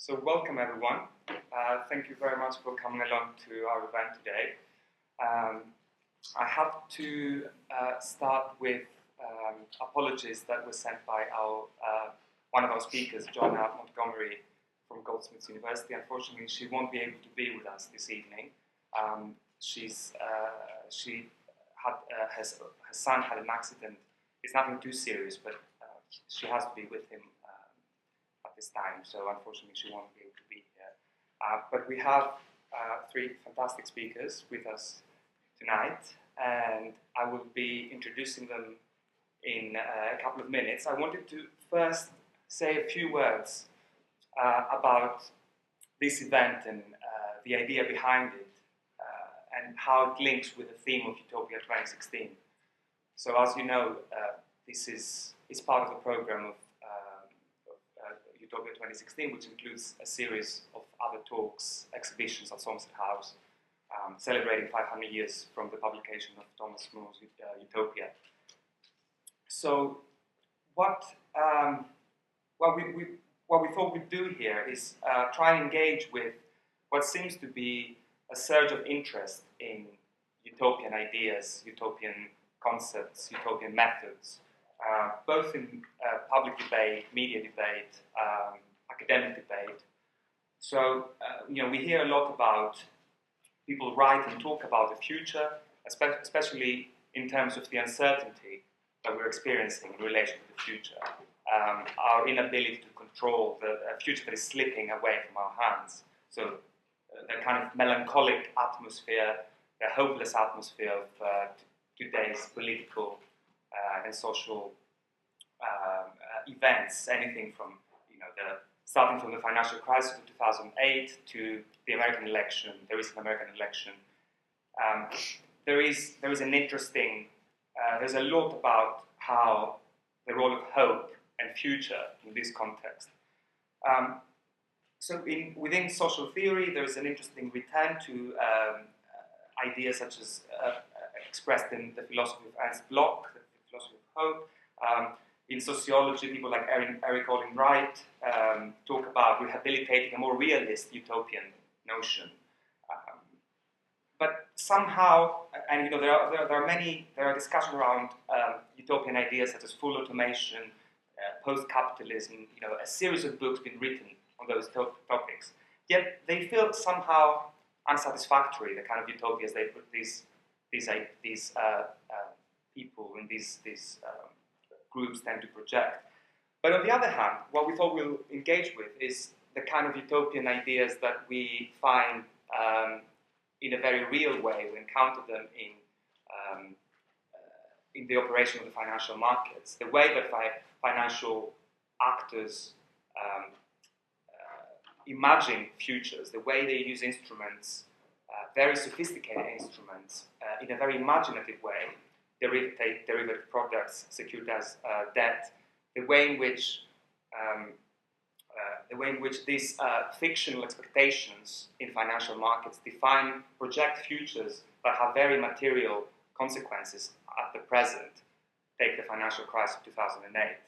So welcome everyone. Thank you very much for coming along to our event today. I have to start with apologies that were sent by one of our speakers, Joanna Montgomery from Goldsmiths University. Unfortunately, she won't be able to be with us this evening. Her son had an accident. It's nothing too serious, but she has to be with him at this time, so unfortunately she won't be able to be here. But we have three fantastic speakers with us tonight, and I will be introducing them in a couple of minutes. I wanted to first say a few words about this event and the idea behind it, and how it links with the theme of Utopia 2016. So as you know, this is part of the program of Utopia 2016, which includes a series of other talks, exhibitions at Somerset House, celebrating 500 years from the publication of Thomas More's Utopia. So what we thought we'd do here is try and engage with what seems to be a surge of interest in utopian ideas, utopian concepts, utopian methods, both in public debate, media debate, academic debate. So, we hear a lot about people write and talk about the future, especially in terms of the uncertainty that we're experiencing in relation to the future, our inability to control the future that is slipping away from our hands. So, the kind of melancholic atmosphere, the hopeless atmosphere of today's political and social events, anything from starting from the financial crisis of 2008 to the American election, the recent American election. There is an interesting, there's a lot about how the role of hope and future in this context. So within social theory, there is an interesting return to ideas such as expressed in the philosophy of Ernst Bloch, the philosophy of hope. In sociology, people like Eric Olin Wright talk about rehabilitating a more realist utopian notion. But somehow, and there are discussions around utopian ideas such as full automation, post-capitalism. A series of books been written on those topics. Yet they feel somehow unsatisfactory. The kind of utopias they put these people and these groups tend to project. But on the other hand, what we thought we'll engage with is the kind of utopian ideas that we find in a very real way. We encounter them in the operation of the financial markets, the way that financial actors imagine futures, the way they use instruments, very sophisticated instruments, in a very imaginative way, derivative products, secured as debt, the way in which these fictional expectations in financial markets project futures that have very material consequences at the present. Take the financial crisis of 2008.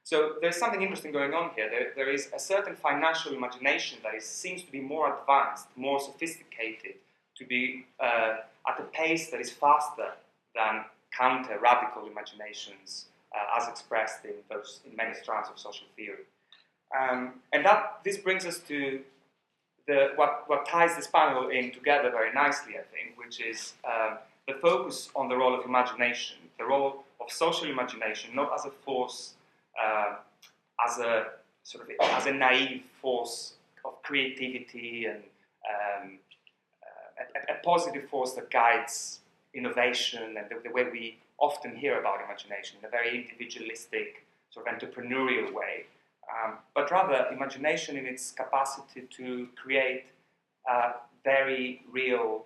So there's something interesting going on here. There is a certain financial imagination that seems to be more advanced, more sophisticated, to be at a pace that is faster than counter-radical imaginations as expressed in many strands of social theory. And this brings us to what ties this panel in together very nicely, I think, which is the focus on the role of imagination, the role of social imagination, not as a force, as a naive force of creativity and a positive force that guides innovation and the way we often hear about imagination in a very individualistic, sort of entrepreneurial way, but rather imagination in its capacity to create very real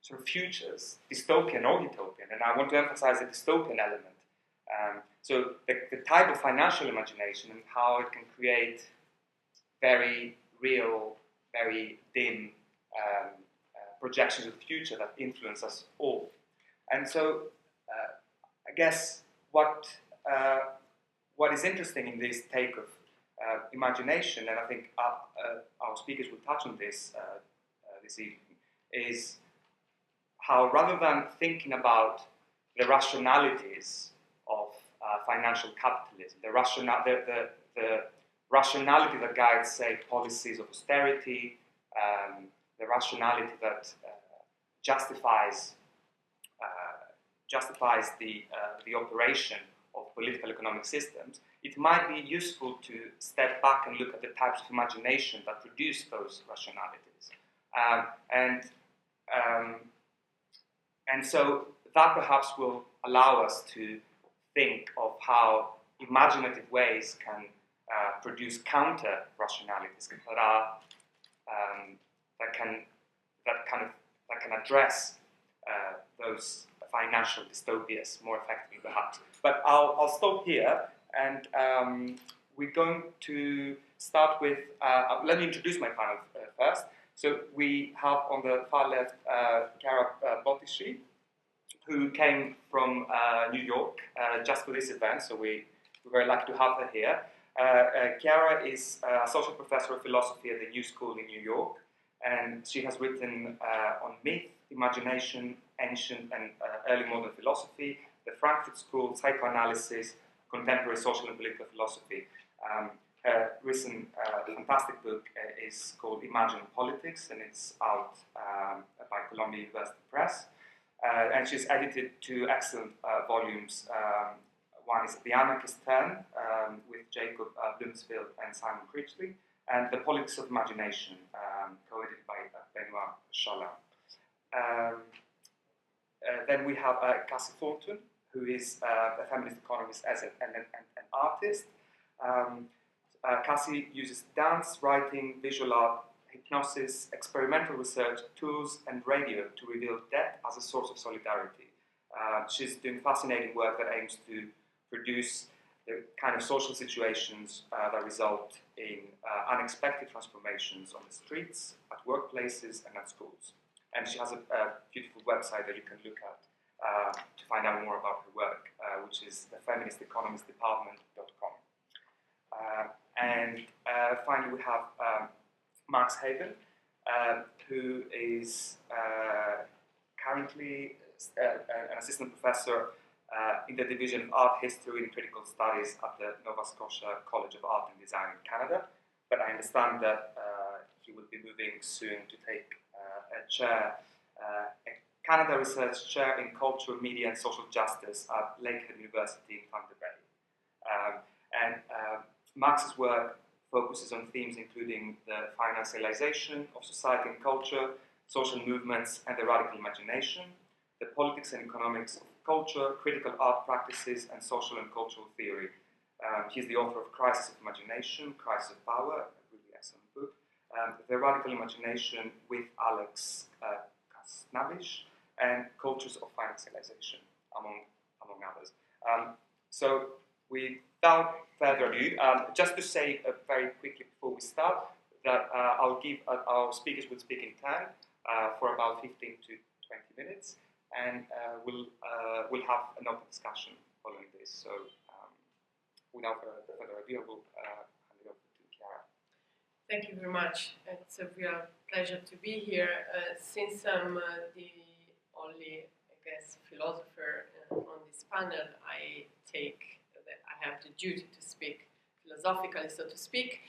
sort of futures, dystopian or utopian, and I want to emphasize the dystopian element. So the type of financial imagination and how it can create very real, very dim projections of the future that influence us all. And so I guess what is interesting in this take of imagination, and I think our speakers will touch on this this evening, is how rather than thinking about the rationalities of financial capitalism, the rationality that guides, say, policies of austerity, the rationality that justifies the operation of political economic systems, it might be useful to step back and look at the types of imagination that produce those rationalities. And so that perhaps will allow us to think of how imaginative ways can produce counter rationalities that can address those financial dystopias more effectively, perhaps. But I'll stop here, and we're going to start with. Let me introduce my panel first. So we have on the far left Chiara Bottici, who came from New York just for this event. So we're very lucky to have her here. Chiara is associate professor of philosophy at the New School in New York, and she has written on myth, imagination, ancient and early modern philosophy, the Frankfurt School, psychoanalysis, contemporary social and political philosophy. Her recent fantastic book is called Imaginal Politics, and it's out by Columbia University Press. And she's edited two excellent volumes. One is The Anarchist Turn with Jacob Bloomsfield and Simon Critchley, and The Politics of Imagination, co-edited by Benoit Chalin. Then we have Cassie Thornton, who is a feminist economist and an artist. Cassie uses dance, writing, visual art, hypnosis, experimental research, tools, and radio to reveal death as a source of solidarity. She's doing fascinating work that aims to produce the kind of social situations that result in unexpected transformations on the streets, at workplaces, and at schools. And she has a beautiful website that you can look at to find out more about her work, which is thefeministeconomistdepartment.com. And finally, we have Max Haven, who is currently an assistant professor in the Division of Art History and Critical Studies at the Nova Scotia College of Art and Design in Canada. But I understand that he will be moving soon to take a chair, a Canada Research Chair in Culture, Media and Social Justice at Lakehead University in Thunder Bay. Max's work focuses on themes including the financialization of society and culture, social movements and the radical imagination, the politics and economics of culture, critical art practices, and social and cultural theory. He's the author of Crisis of Imagination, Crisis of Power, a really excellent book, The Radical Imagination with Alex Kasnavish, and Cultures of Financialization, among others. So without further ado, just to say very quickly before we start, that I'll give our speakers will speak in turn for about 15 to 20 minutes, and we'll have an open discussion following this. So without further ado, I will hand it over to Chiara. Thank you very much. It's a real pleasure to be here. Since I'm the only, I guess, philosopher on this panel, I have the duty to speak philosophically, so to speak.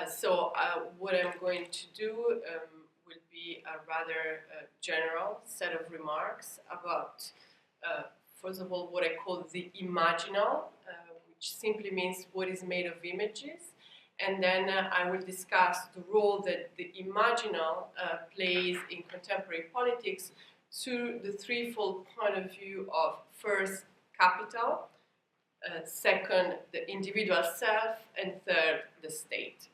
So what I'm going to do will be a rather general set of remarks about, first of all, what I call the imaginal, which simply means what is made of images. And then I will discuss the role that the imaginal plays in contemporary politics through the threefold point of view of, first, capital, second, the individual self, and third, the state.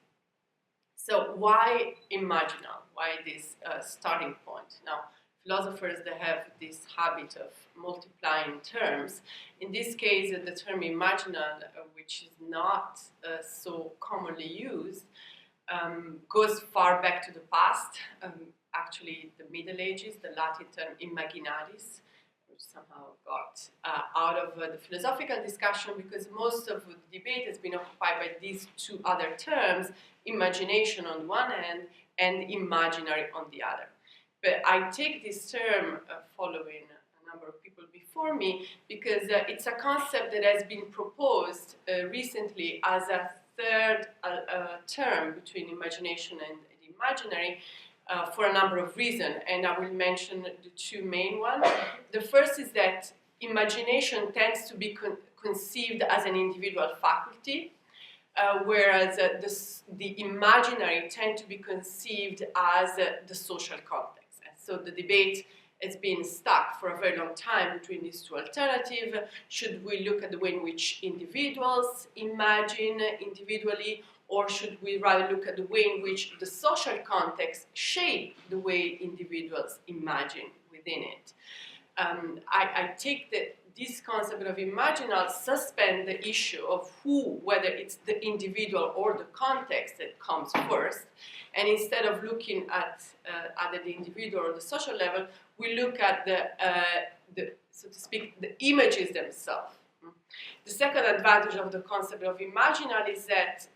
So why imaginal? Why this starting point? Now, philosophers, they have this habit of multiplying terms. In this case, the term imaginal, which is not so commonly used, goes far back to the past. Actually, the Middle Ages, the Latin term imaginalis, which somehow got out of the philosophical discussion, because most of the debate has been occupied by these two other terms, imagination on one hand and imaginary on the other. But I take this term following a number of people before me because it's a concept that has been proposed recently as a third term between imagination and the imaginary for a number of reasons, and I will mention the two main ones. The first is that imagination tends to be conceived as an individual faculty, whereas the imaginary tend to be conceived as the social context. And so the debate has been stuck for a very long time between these two alternatives. Should we look at the way in which individuals imagine individually, or should we rather look at the way in which the social context shape the way individuals imagine within it? I take that this concept of imaginal suspend the issue of whether it's the individual or the context that comes first, and instead of looking at either the individual or the social level, we look at the so to speak, the images themselves. The second advantage of the concept of imaginal is that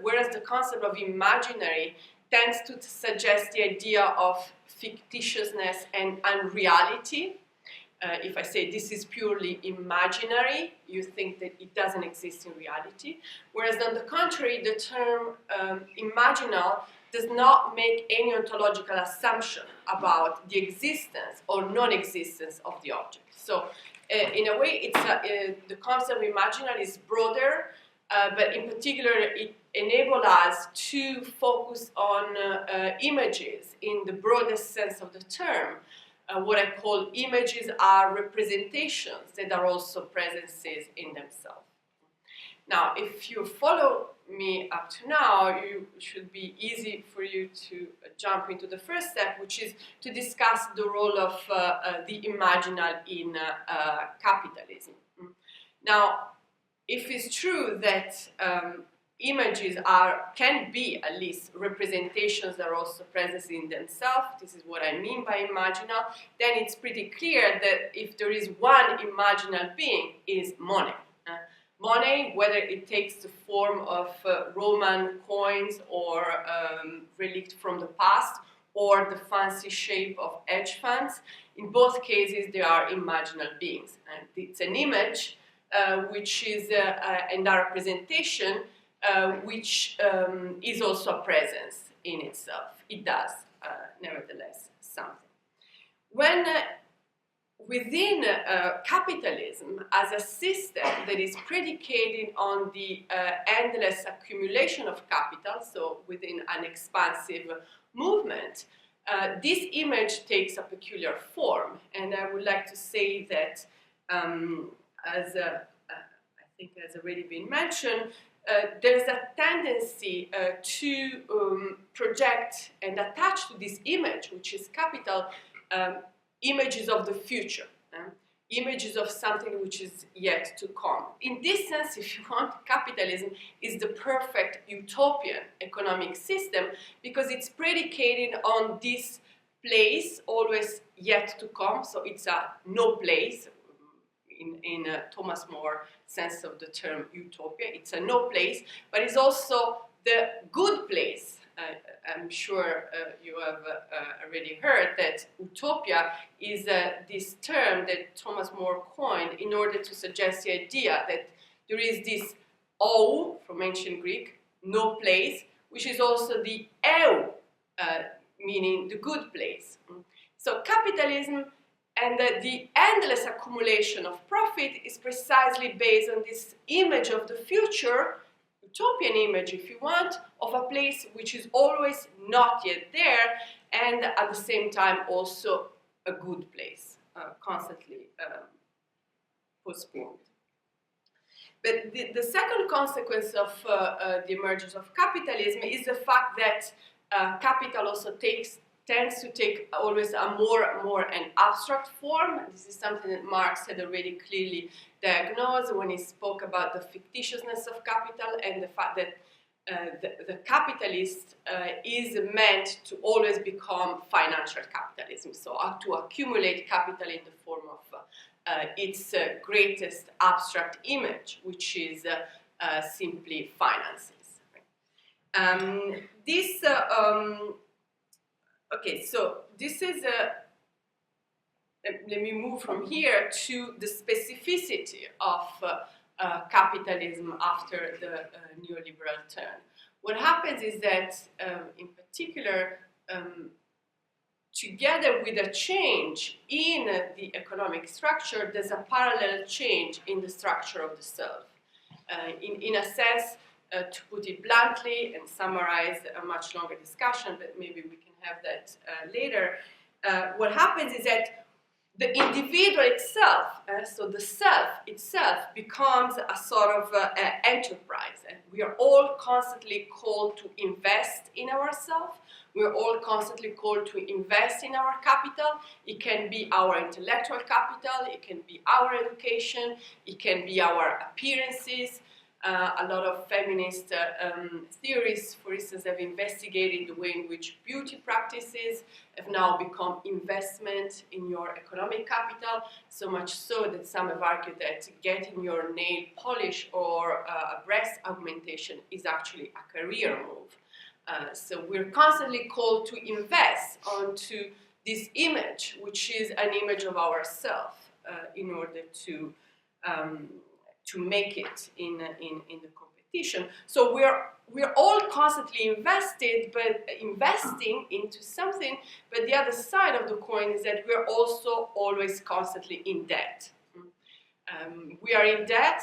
whereas the concept of imaginary tends to suggest the idea of fictitiousness and unreality, if I say this is purely imaginary, you think that it doesn't exist in reality. Whereas on the contrary, the term imaginal does not make any ontological assumption about the existence or non-existence of the object. So in a way, the concept of imaginal is broader, but in particular, it enables us to focus on images in the broadest sense of the term. What I call images are representations that are also presences in themselves. Now, if you follow me up to now, it should be easy for you to jump into the first step, which is to discuss the role of the imaginal in capitalism. Now, if it's true that images can be at least representations that are also present in themselves, this is what I mean by imaginal, then it's pretty clear that if there is one imaginal being, it is money. Money, whether it takes the form of Roman coins or relics from the past, or the fancy shape of hedge funds, in both cases they are imaginal beings. And it's an image which is and a representation which is also a presence in itself. It does, nevertheless, something. When within capitalism, as a system that is predicated on the endless accumulation of capital, so within an expansive movement, this image takes a peculiar form. And I would like to say that, as I think has already been mentioned, there's a tendency to project and attach to this image, which is capital, images of the future, images of something which is yet to come. In this sense, if you want, capitalism is the perfect utopian economic system because it's predicated on this place, always yet to come, so it's a no place, in Thomas More sense of the term utopia. It's a no place, but it's also the good place. I'm sure you have already heard that utopia is this term that Thomas More coined in order to suggest the idea that there is this ou, from ancient Greek, no place, which is also the eu, meaning the good place. So capitalism and the endless accumulation of profit is precisely based on this image of the future, utopian image, if you want, of a place which is always not yet there, and at the same time also a good place, constantly postponed. But the second consequence of the emergence of capitalism is the fact that capital also tends to take always a more an abstract form. This is something that Marx had already clearly diagnosed when he spoke about the fictitiousness of capital and the fact that the capitalist is meant to always become financial capitalism, so to accumulate capital in the form of its greatest abstract image, which is simply finances. Okay, so this is let me move from here to the specificity of capitalism after the neoliberal turn. What happens is that, in particular, together with a change in the economic structure, there's a parallel change in the structure of the self. In a sense, to put it bluntly and summarize a much longer discussion, but maybe we can have that later, what happens is that the individual itself, so the self itself, becomes a sort of enterprise. And we are all constantly called to invest in ourselves. We are all constantly called to invest in our capital. It can be our intellectual capital, it can be our education, it can be our appearances. A lot of feminist theorists, for instance, have investigated the way in which beauty practices have now become investment in your economic capital, so much so that some have argued that getting your nail polish or a breast augmentation is actually a career move. So we're constantly called to invest onto this image, which is an image of ourselves, in order to make it in the competition. So we're all constantly investing into something, but the other side of the coin is that we're also always constantly in debt. We are in debt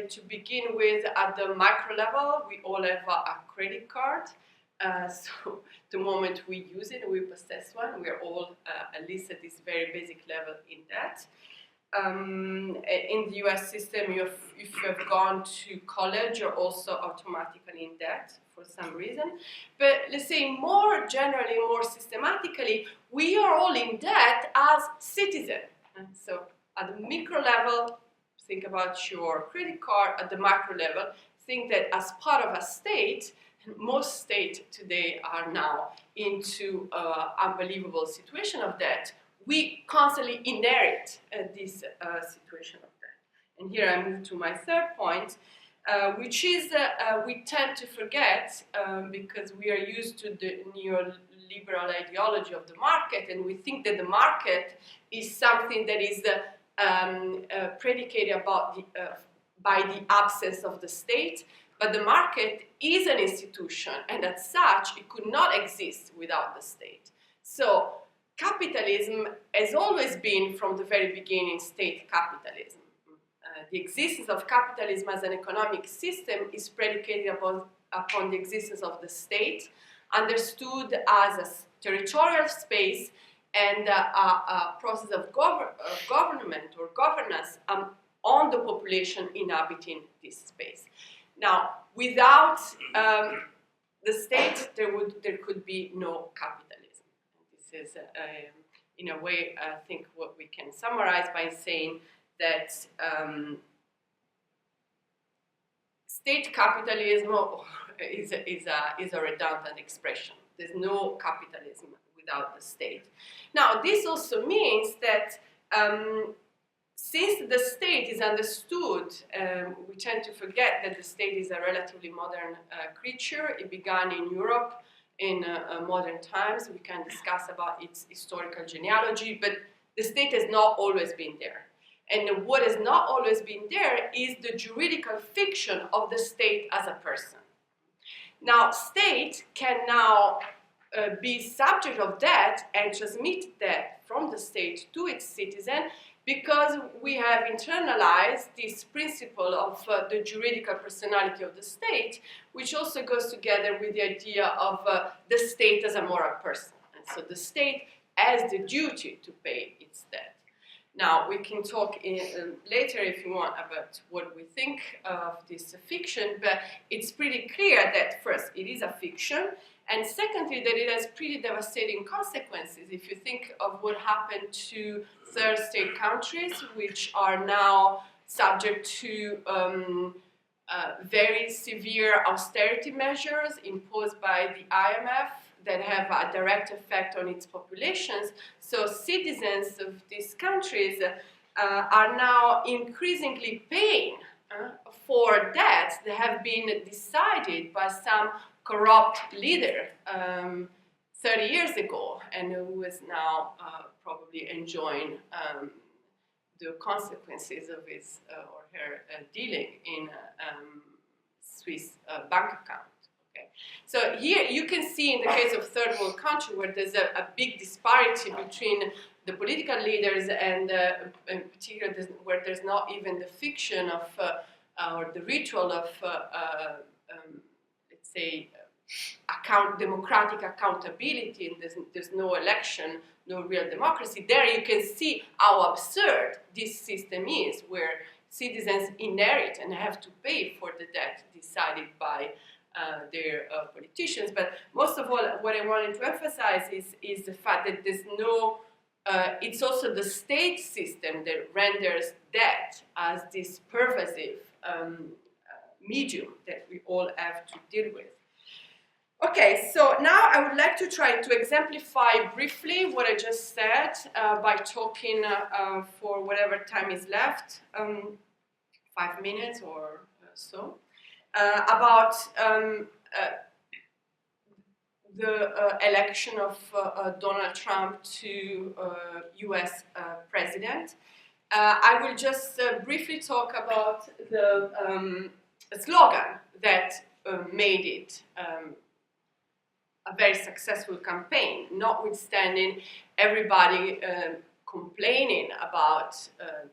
to begin with at the micro level. We all have a credit card. So the moment we use it, we possess one, we're all, at least at this very basic level, in debt. In the US system, if you have gone to college, you're also automatically in debt for some reason. But let's say more generally, more systematically, we are all in debt as citizens. So at the micro level, think about your credit card. At the macro level, think that as part of a state, and most states today are now into unbelievable situation of debt, we constantly inherit this situation of debt. And here I move to my third point, which is we tend to forget because we are used to the neoliberal ideology of the market, and we think that the market is something that is predicated by the absence of the state, but the market is an institution, and as such, it could not exist without the state. So capitalism has always been, from the very beginning, state capitalism. The existence of capitalism as an economic system is predicated upon the existence of the state, understood as a territorial space and a process of government or governance on the population inhabiting this space. Now, without the state, there could be no capitalism. This is, in a way, I think what we can summarize by saying that state capitalism is a redundant expression. There's no capitalism without the state. Now, this also means that since the state is understood, we tend to forget that the state is a relatively modern creature. It began in Europe in modern times. We can discuss about its historical genealogy, but the state has not always been there. And what has not always been there is the juridical fiction of the state as a person. Now, state can now be subject of debt and transmit debt from the state to its citizen, because we have internalized this principle of the juridical personality of the state, which also goes together with the idea of the state as a moral person. And so the state has the duty to pay its debt. Now, we can talk later, if you want, about what we think of this fiction, but it's pretty clear that, first, it is a fiction, and secondly, that it has pretty devastating consequences. If you think of what happened to third state countries, which are now subject to very severe austerity measures imposed by the IMF that have a direct effect on its populations. So citizens of these countries are now increasingly paying for debts that have been decided by some corrupt leader 30 years ago, and who is now probably enjoying the consequences of his or her dealing in Swiss bank account. Okay. So here you can see in the case of third world country where there's a big disparity between the political leaders and in particular where there's not even the fiction of or the ritual of let's say democratic accountability, and there's no election, no real democracy. There you can see how absurd this system is, where citizens inherit and have to pay for the debt decided by their politicians. But most of all, what I wanted to emphasize is the fact that there's no, it's also the state system that renders debt as this pervasive medium that we all have to deal with. Okay, so now I would like to try to exemplify briefly what I just said by talking for whatever time is left, 5 minutes or so, about the election of Donald Trump to US president. I will just briefly talk about the slogan that made it a very successful campaign, notwithstanding everybody complaining about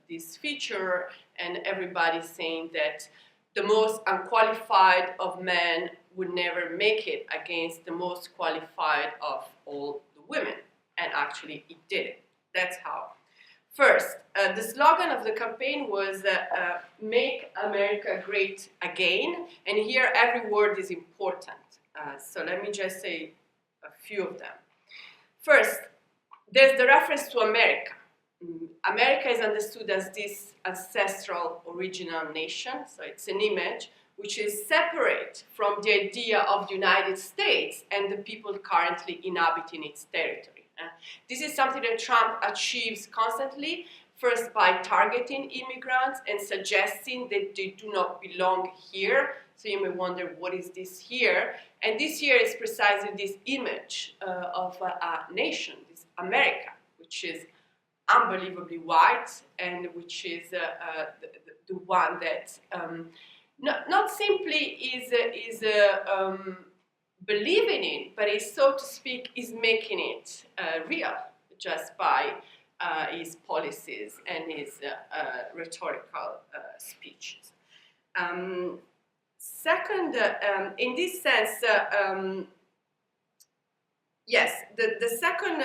this feature and everybody saying that the most unqualified of men would never make it against the most qualified of all the women. And actually it did. That's how. First, the slogan of the campaign was Make America Great Again. And here every word is important. So let me just say a few of them. First, there's the reference to America. America is understood as this ancestral original nation, so it's an image which is separate from the idea of the United States and the people currently inhabiting its territory. This is something that Trump achieves constantly, first by targeting immigrants and suggesting that they do not belong here. So you may wonder, what is this here? And this here is precisely this image of a nation, this America, which is unbelievably white and which is the one that not simply is believing in, but is, so to speak, is making it real just by his policies and his rhetorical speeches. Second, in this sense, yes, the second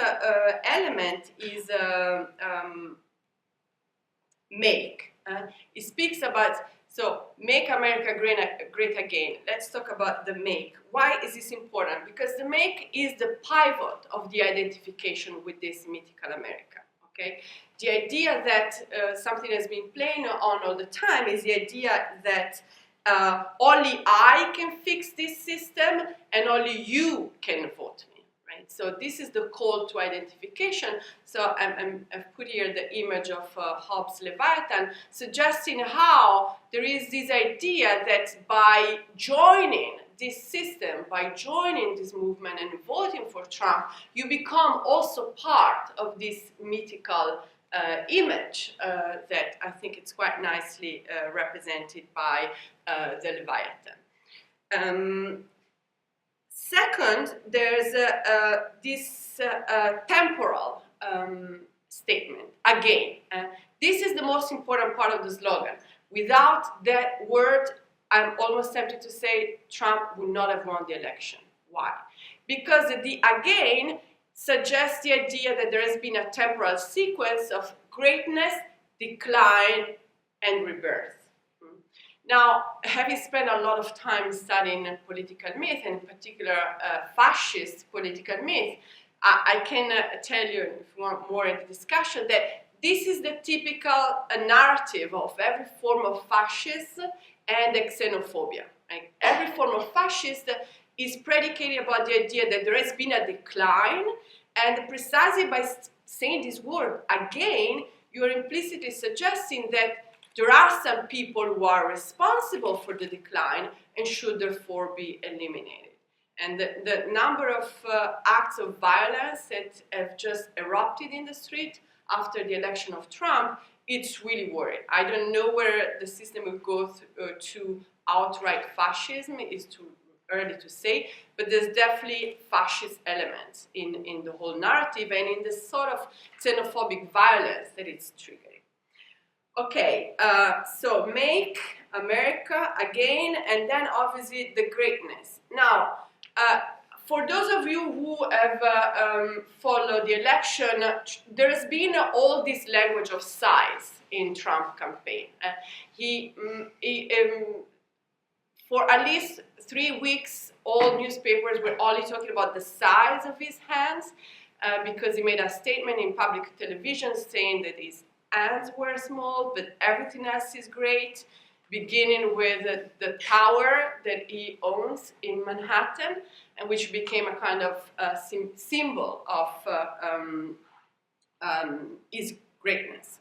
element is make. It speaks about, so make America great again. Let's talk about the make. Why is this important? Because the make is the pivot of the identification with this mythical America. Okay, the idea that something has been playing on all the time is the idea that only I can fix this system and only you can vote me, right? So this is the call to identification. So I've put here the image of Hobbes' Leviathan, suggesting how there is this idea that by joining this system, by joining this movement and voting for Trump, you become also part of this mythical image that I think it's quite nicely represented by the Leviathan. Second, there's this temporal statement. Again, this is the most important part of the slogan. Without that word, I'm almost tempted to say Trump would not have won the election. Why? Because the again suggests the idea that there has been a temporal sequence of greatness, decline, and rebirth. Now, having spent a lot of time studying political myth, and in particular fascist political myth, I can tell you, if you want more in the discussion, that this is the typical narrative of every form of fascism, and the xenophobia. Right? Every form of fascist is predicated about the idea that there has been a decline, and precisely by saying this word again, you're implicitly suggesting that there are some people who are responsible for the decline and should therefore be eliminated. And the number of acts of violence that have just erupted in the street after the election of Trump, it's really worrying. I don't know where the system will go to outright fascism. It's too early to say, but there's definitely fascist elements in the whole narrative and in the sort of xenophobic violence that it's triggering. Okay, so make America again, and then obviously the greatness. Now, for those of you who have followed the election, there has been all this language of size in Trump campaign. For at least 3 weeks, all newspapers were only talking about the size of his hands because he made a statement in public television saying that his hands were small, but everything else is great, beginning with the tower that he owns in Manhattan, and which became a kind of symbol of his greatness.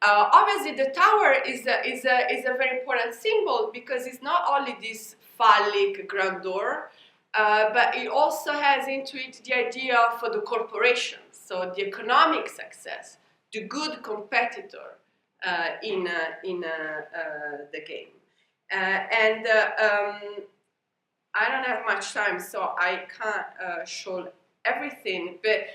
Obviously, the tower is a very important symbol because it's not only this phallic grandeur, but it also has into it the idea for the corporations, so the economic success, the good competitor in the game. I don't have much time, so I can't show everything, but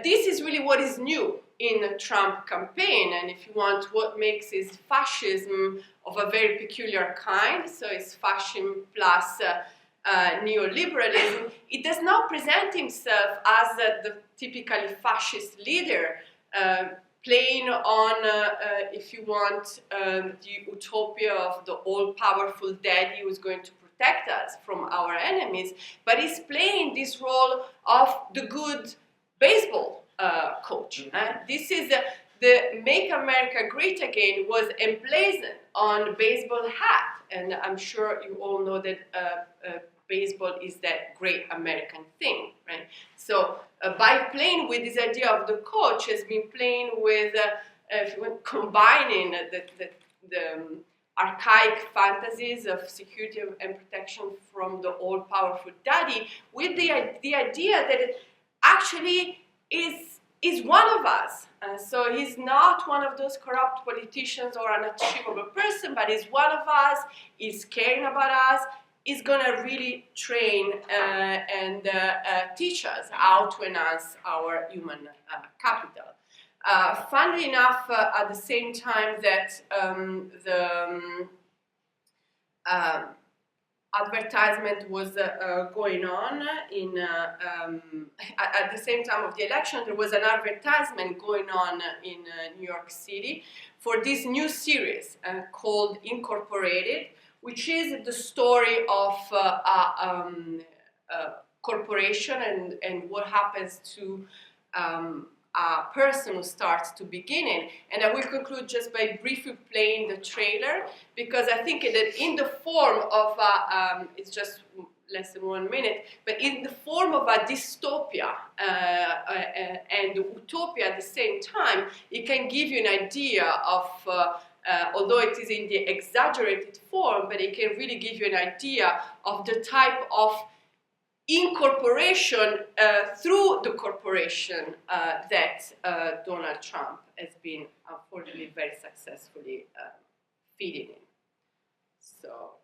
this is really what is new in the Trump campaign, and if you want, what makes his fascism of a very peculiar kind, so it's fascism plus neoliberalism. It does not present himself as the typically fascist leader, playing on, if you want, the utopia of the all-powerful daddy who's going to protect us from our enemies, but he's playing this role of the good baseball coach. This is the Make America Great Again was emblazoned on the baseball hat, and I'm sure you all know that baseball is that great American thing, right? So by playing with this idea of the coach, has been playing with, if you want, combining the archaic fantasies of security and protection from the all-powerful daddy with the idea that it actually is one of us. So he's not one of those corrupt politicians or an unachievable person, but he's one of us, he's caring about us, he's going to really train and teach us how to enhance our human capital. Funnily enough, at the same time that the advertisement was going on at the same time of the election, there was an advertisement going on in New York City for this new series called Incorporated, which is the story of a corporation and what happens to a person who starts to begin it. And I will conclude just by briefly playing the trailer, because I think that in the form of it's just less than 1 minute, but in the form of a dystopia and utopia at the same time, it can give you an idea of although it is in the exaggerated form, but it can really give you an idea of the type of incorporation through the corporation that Donald Trump has been, unfortunately, very successfully feeding in. So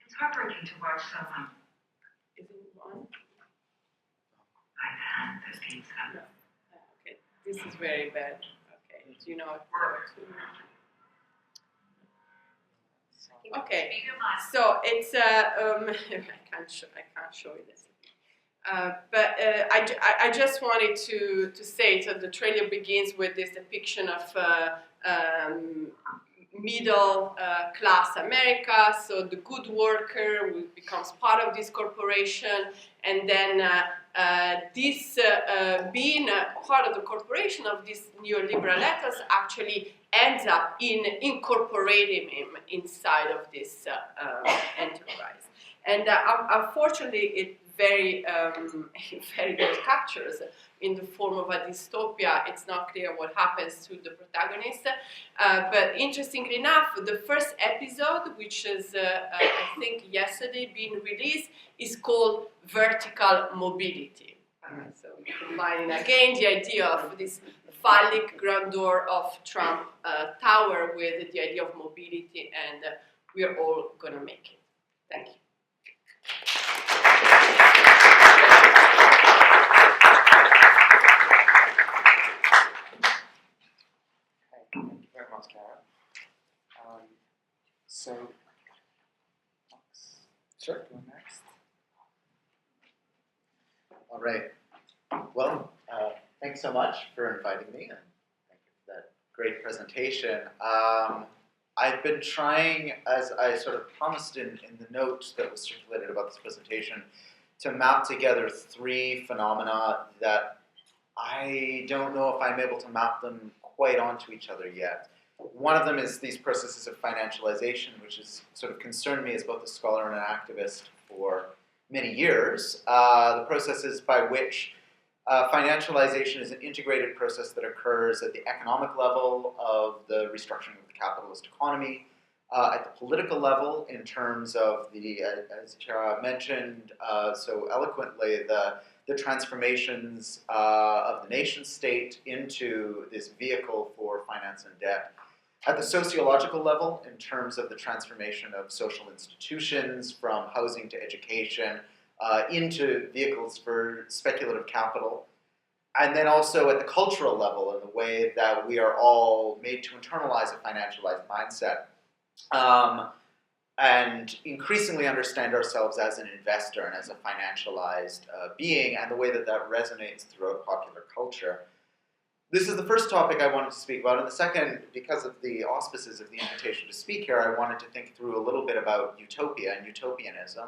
it's heartbreaking to watch someone. Is it one? Like that, this pizza. No. Okay, this is very bad. Okay, do you know what to do? Okay, so it's I can't show you this, but I just wanted to say, so the trailer begins with this depiction of middle class America, so the good worker who becomes part of this corporation, and then this being part of the corporation of this neoliberal ethos actually ends up in incorporating him inside of this enterprise. And unfortunately, it very well captures in the form of a dystopia. It's not clear what happens to the protagonist. But interestingly enough, the first episode, which is, I think, yesterday being released, is called Vertical Mobility. So combining again the idea of this phallic grandeur of Trump Tower with the idea of mobility, and we are all going to make it. Thank you. Thank you very much, Kara. So, Sure. Go next. All right. Well, thanks so much for inviting me, and thank you for that great presentation. I've been trying, as I sort of promised in the note that was circulated about this presentation, to map together three phenomena that I don't know if I'm able to map them quite onto each other yet. One of them is these processes of financialization, which has sort of concerned me as both a scholar and an activist for many years. The processes by which financialization is an integrated process that occurs at the economic level of the restructuring of the capitalist economy, at the political level in terms of the, as Chiara mentioned so eloquently, the transformations of the nation state into this vehicle for finance and debt. At the sociological level, in terms of the transformation of social institutions from housing to education into vehicles for speculative capital. And then also at the cultural level, in the way that we are all made to internalize a financialized mindset and increasingly understand ourselves as an investor and as a financialized being, and the way that that resonates throughout popular culture. This is the first topic I wanted to speak about, and the second, because of the auspices of the invitation to speak here, I wanted to think through a little bit about utopia and utopianism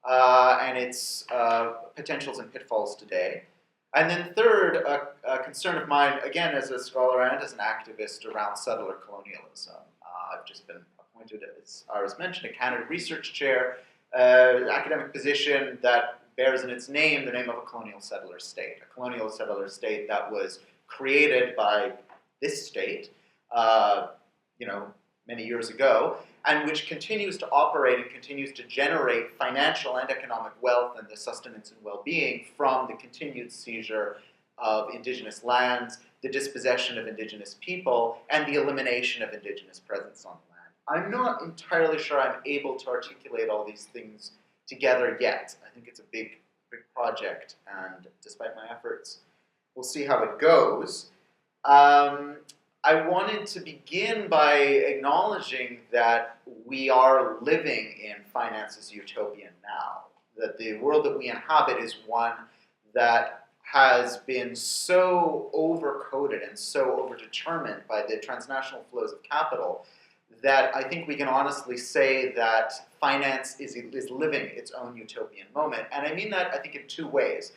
and its potentials and pitfalls today. And then third, a concern of mine, again as a scholar and as an activist, around settler colonialism. I've just been appointed, as Aris mentioned, a Canada Research Chair, academic position that bears in its name the name of a colonial settler state that was created by this state, many years ago, and which continues to operate and continues to generate financial and economic wealth and the sustenance and well-being from the continued seizure of indigenous lands, the dispossession of indigenous people, and the elimination of indigenous presence on the land. I'm not entirely sure I'm able to articulate all these things together yet. I think it's a big project, and despite my efforts, we'll see how it goes. I wanted to begin by acknowledging that we are living in finance's utopian now, that the world that we inhabit is one that has been so overcoded and so overdetermined by the transnational flows of capital that I think we can honestly say that finance is living its own utopian moment. And I mean that, I think, in two ways.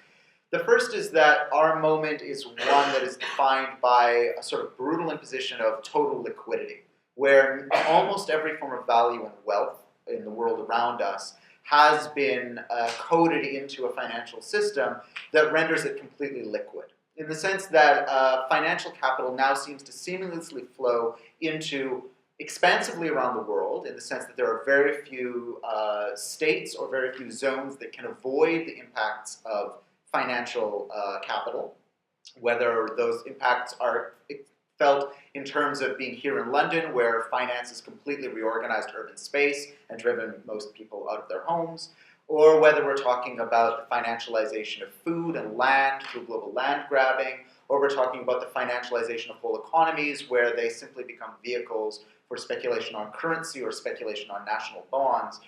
The first is that our moment is one that is defined by a sort of brutal imposition of total liquidity, where almost every form of value and wealth in the world around us has been coded into a financial system that renders it completely liquid, in the sense that financial capital now seems to seamlessly flow into expansively around the world, in the sense that there are very few states or very few zones that can avoid the impacts of financial capital, whether those impacts are felt in terms of being here in London, where finance has completely reorganized urban space and driven most people out of their homes, or whether we're talking about the financialization of food and land through global land grabbing, or we're talking about the financialization of whole economies, where they simply become vehicles for speculation on currency or speculation on national bonds.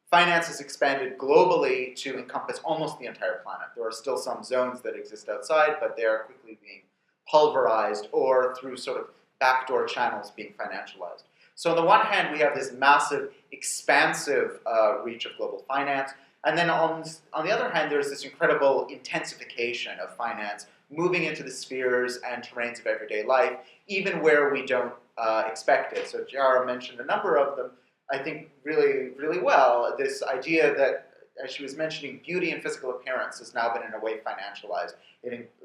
Finance has expanded globally to encompass almost the entire planet. There are still some zones that exist outside, but they are quickly being pulverized or through sort of backdoor channels being financialized. So on the one hand, we have this massive, expansive reach of global finance, And then on the other hand, there's this incredible intensification of finance, moving into the spheres and terrains of everyday life, even where we don't expect it. So Chiara mentioned a number of them, I think really, really well. This idea that, as she was mentioning, beauty and physical appearance has now been in a way financialized.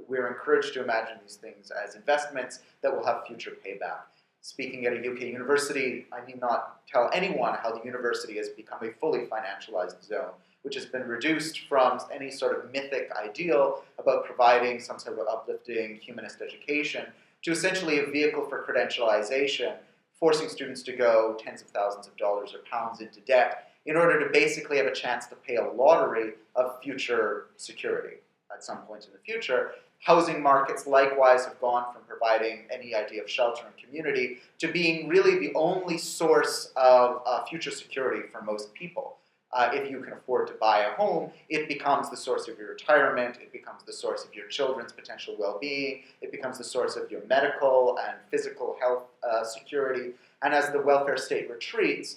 We're encouraged to imagine these things as investments that will have future payback. Speaking at a UK university, I need not tell anyone how the university has become a fully financialized zone, which has been reduced from any sort of mythic ideal about providing some sort of uplifting humanist education to essentially a vehicle for credentialization, forcing students to go tens of thousands of dollars or pounds into debt in order to basically have a chance to pay a lottery of future security at some point in the future. Housing markets likewise have gone from providing any idea of shelter and community to being really the only source of future security for most people. If you can afford to buy a home, it becomes the source of your retirement, it becomes the source of your children's potential well-being, it becomes the source of your medical and physical health security, and as the welfare state retreats,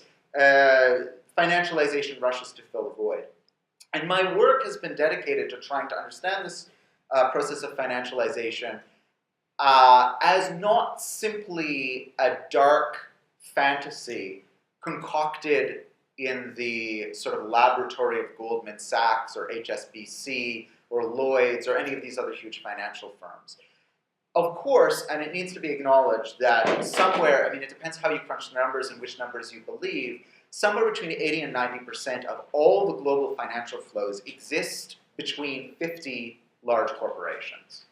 financialization rushes to fill the void. And my work has been dedicated to trying to understand this process of financialization as not simply a dark fantasy concocted in the sort of laboratory of Goldman Sachs or HSBC or Lloyd's or any of these other huge financial firms. Of course, and it needs to be acknowledged that somewhere, I mean, it depends how you crunch the numbers and which numbers you believe, somewhere between 80 and 90% of all the global financial flows exist between 50 large corporations.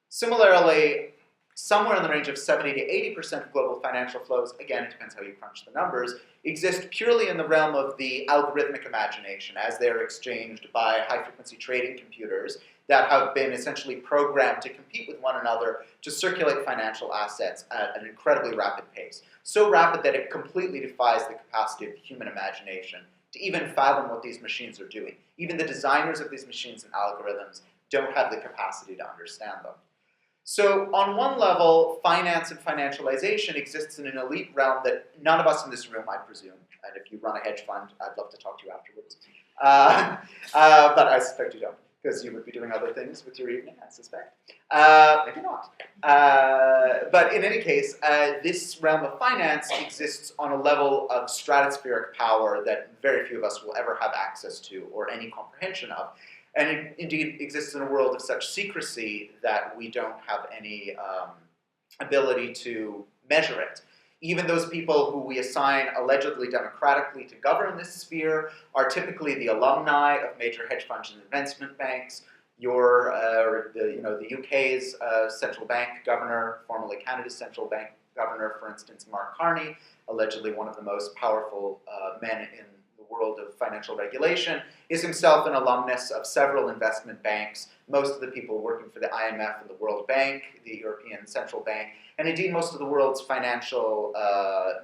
Similarly, somewhere in the range of 70 to 80% of global financial flows, again, it depends how you crunch the numbers, exist purely in the realm of the algorithmic imagination as they're exchanged by high-frequency trading computers that have been essentially programmed to compete with one another to circulate financial assets at an incredibly rapid pace. So rapid that it completely defies the capacity of the human imagination to even fathom what these machines are doing. Even the designers of these machines and algorithms don't have the capacity to understand them. So on one level, finance and financialization exists in an elite realm that none of us in this room, I presume, and if you run a hedge fund, I'd love to talk to you afterwards. But I suspect you don't, because you would be doing other things with your evening, I suspect. Maybe not. But in any case, this realm of finance exists on a level of stratospheric power that very few of us will ever have access to or any comprehension of. And it indeed exists in a world of such secrecy that we don't have any ability to measure it. Even those people who we assign allegedly democratically to govern this sphere are typically the alumni of major hedge funds and investment banks. The UK's central bank governor, formerly Canada's central bank governor, for instance, Mark Carney, allegedly one of the most powerful men in the world of financial regulation, is himself an alumnus of several investment banks. Most of the people working for the IMF and the World Bank, the European Central Bank, and indeed most of the world's financial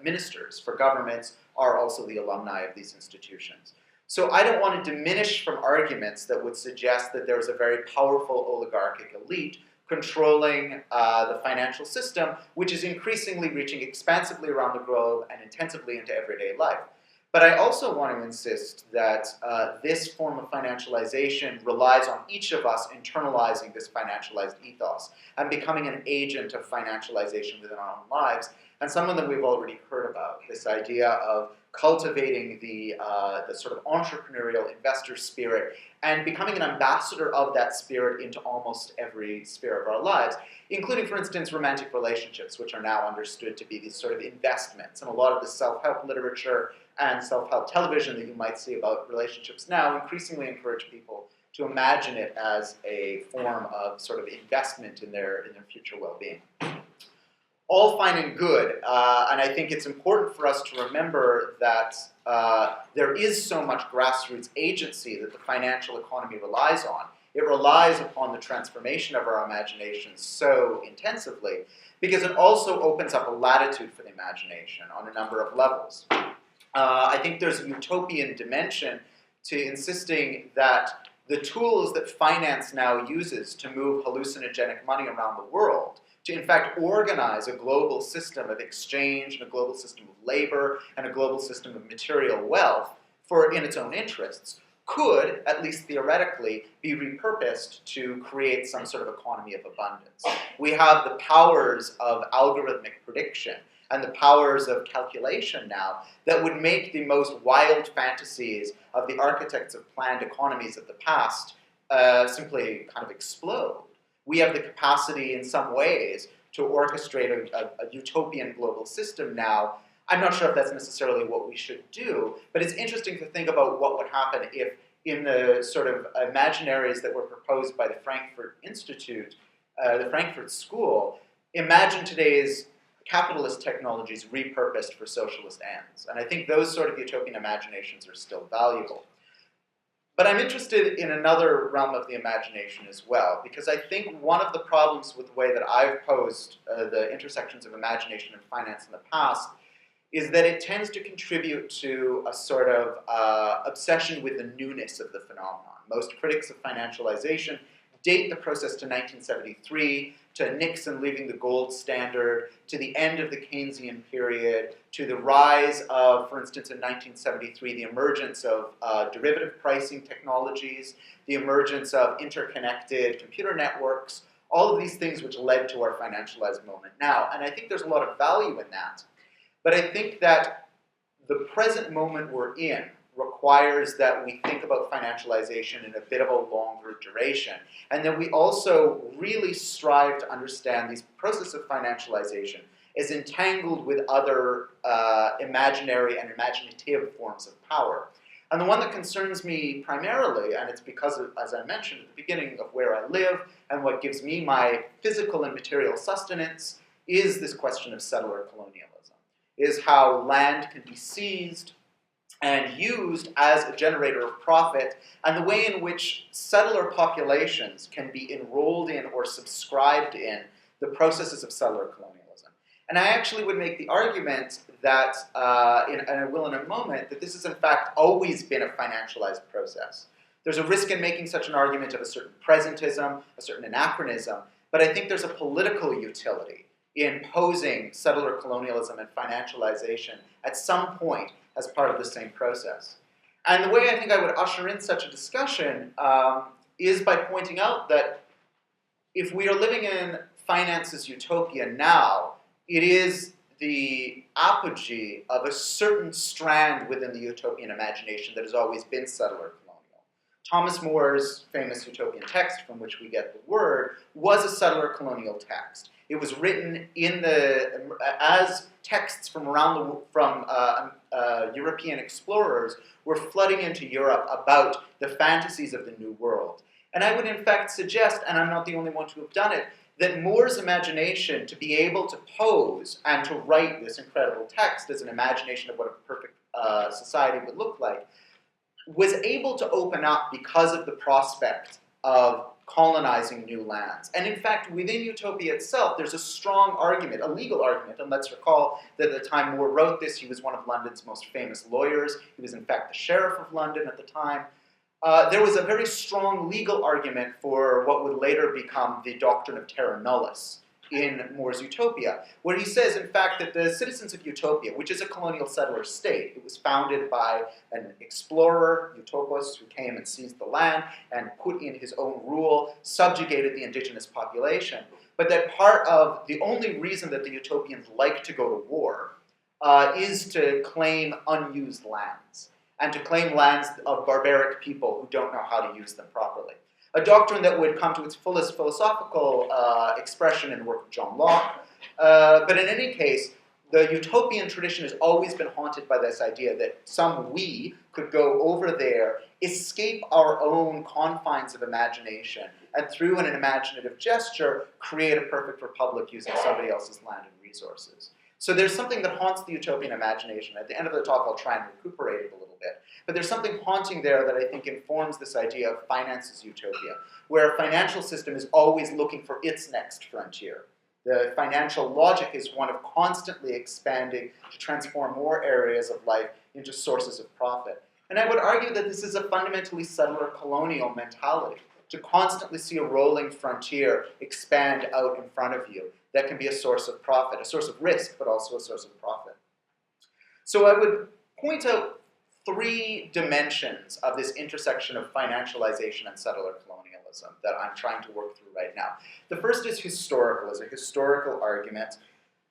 ministers for governments are also the alumni of these institutions. So I don't want to diminish from arguments that would suggest that there's a very powerful oligarchic elite controlling the financial system, which is increasingly reaching expansively around the globe and intensively into everyday life. But I also want to insist that this form of financialization relies on each of us internalizing this financialized ethos and becoming an agent of financialization within our own lives. And some of them we've already heard about, this idea of cultivating the sort of entrepreneurial investor spirit and becoming an ambassador of that spirit into almost every sphere of our lives, including, for instance, romantic relationships, which are now understood to be these sort of investments. And a lot of the self-help literature and self-help television that you might see about relationships now increasingly encourage people to imagine it as a form of sort of investment in their future well-being. All fine and good, and I think it's important for us to remember that there is so much grassroots agency that the financial economy relies on. It relies upon the transformation of our imaginations so intensively because it also opens up a latitude for the imagination on a number of levels. I think there's a utopian dimension to insisting that the tools that finance now uses to move hallucinogenic money around the world, to in fact organize a global system of exchange and a global system of labor and a global system of material wealth in its own interests, could, at least theoretically, be repurposed to create some sort of economy of abundance. We have the powers of algorithmic prediction and the powers of calculation now that would make the most wild fantasies of the architects of planned economies of the past simply kind of explode. We have the capacity in some ways to orchestrate a utopian global system now. I'm not sure if that's necessarily what we should do, but it's interesting to think about what would happen if, in the sort of imaginaries that were proposed by the Frankfurt Institute, the Frankfurt School, imagine today's capitalist technologies repurposed for socialist ends. And I think those sort of utopian imaginations are still valuable. But I'm interested in another realm of the imagination as well, because I think one of the problems with the way that I've posed the intersections of imagination and finance in the past is that it tends to contribute to a sort of obsession with the newness of the phenomenon. Most critics of financialization date the process to 1973, to Nixon leaving the gold standard, to the end of the Keynesian period, to the rise of, for instance, in 1973, the emergence of derivative pricing technologies, the emergence of interconnected computer networks, all of these things which led to our financialized moment now. And I think there's a lot of value in that. But I think that the present moment we're in requires that we think about financialization in a bit of a longer duration, and that we also really strive to understand these processes of financialization as entangled with other imaginary and imaginative forms of power. And the one that concerns me primarily, and it's because of, as I mentioned at the beginning, of where I live and what gives me my physical and material sustenance, is this question of settler colonialism. Is how land can be seized and used as a generator of profit, and the way in which settler populations can be enrolled in or subscribed in the processes of settler colonialism. And I actually would make the argument that, and I will in a moment, that this has in fact always been a financialized process. There's a risk in making such an argument of a certain presentism, a certain anachronism, but I think there's a political utility in posing settler colonialism and financialization at some point as part of the same process. And the way I think I would usher in such a discussion is by pointing out that if we are living in finance's utopia now, it is the apogee of a certain strand within the utopian imagination that has always been settler colonial. Thomas More's famous utopian text, from which we get the word, was a settler colonial text. It was written in as texts from European explorers were flooding into Europe about the fantasies of the New World. And I would in fact suggest, and I'm not the only one to have done it, that More's imagination to be able to pose and to write this incredible text as an imagination of what a perfect society would look like, was able to open up because of the prospect of colonizing new lands. And in fact, within Utopia itself, there's a strong argument, a legal argument, and let's recall that at the time Moore wrote this, he was one of London's most famous lawyers. He was in fact the sheriff of London at the time. There was a very strong legal argument for what would later become the doctrine of terra nullius in More's Utopia, where he says, in fact, that the citizens of Utopia, which is a colonial settler state, it was founded by an explorer, Utopus, who came and seized the land and put in his own rule, subjugated the indigenous population, but that part of the only reason that the Utopians like to go to war is to claim unused lands, and to claim lands of barbaric people who don't know how to use them properly. A doctrine that would come to its fullest philosophical expression in the work of John Locke. But in any case, the utopian tradition has always been haunted by this idea that some we could go over there, escape our own confines of imagination, and through an imaginative gesture, create a perfect republic using somebody else's land and resources. So there's something that haunts the utopian imagination. At the end of the talk, I'll try and recuperate it a little bit. But there's something haunting there that I think informs this idea of finance's utopia, where a financial system is always looking for its next frontier. The financial logic is one of constantly expanding to transform more areas of life into sources of profit. And I would argue that this is a fundamentally settler colonial mentality, to constantly see a rolling frontier expand out in front of you that can be a source of profit, a source of risk, but also a source of profit. So I would point out three dimensions of this intersection of financialization and settler colonialism that I'm trying to work through right now. The first is historical, as a historical argument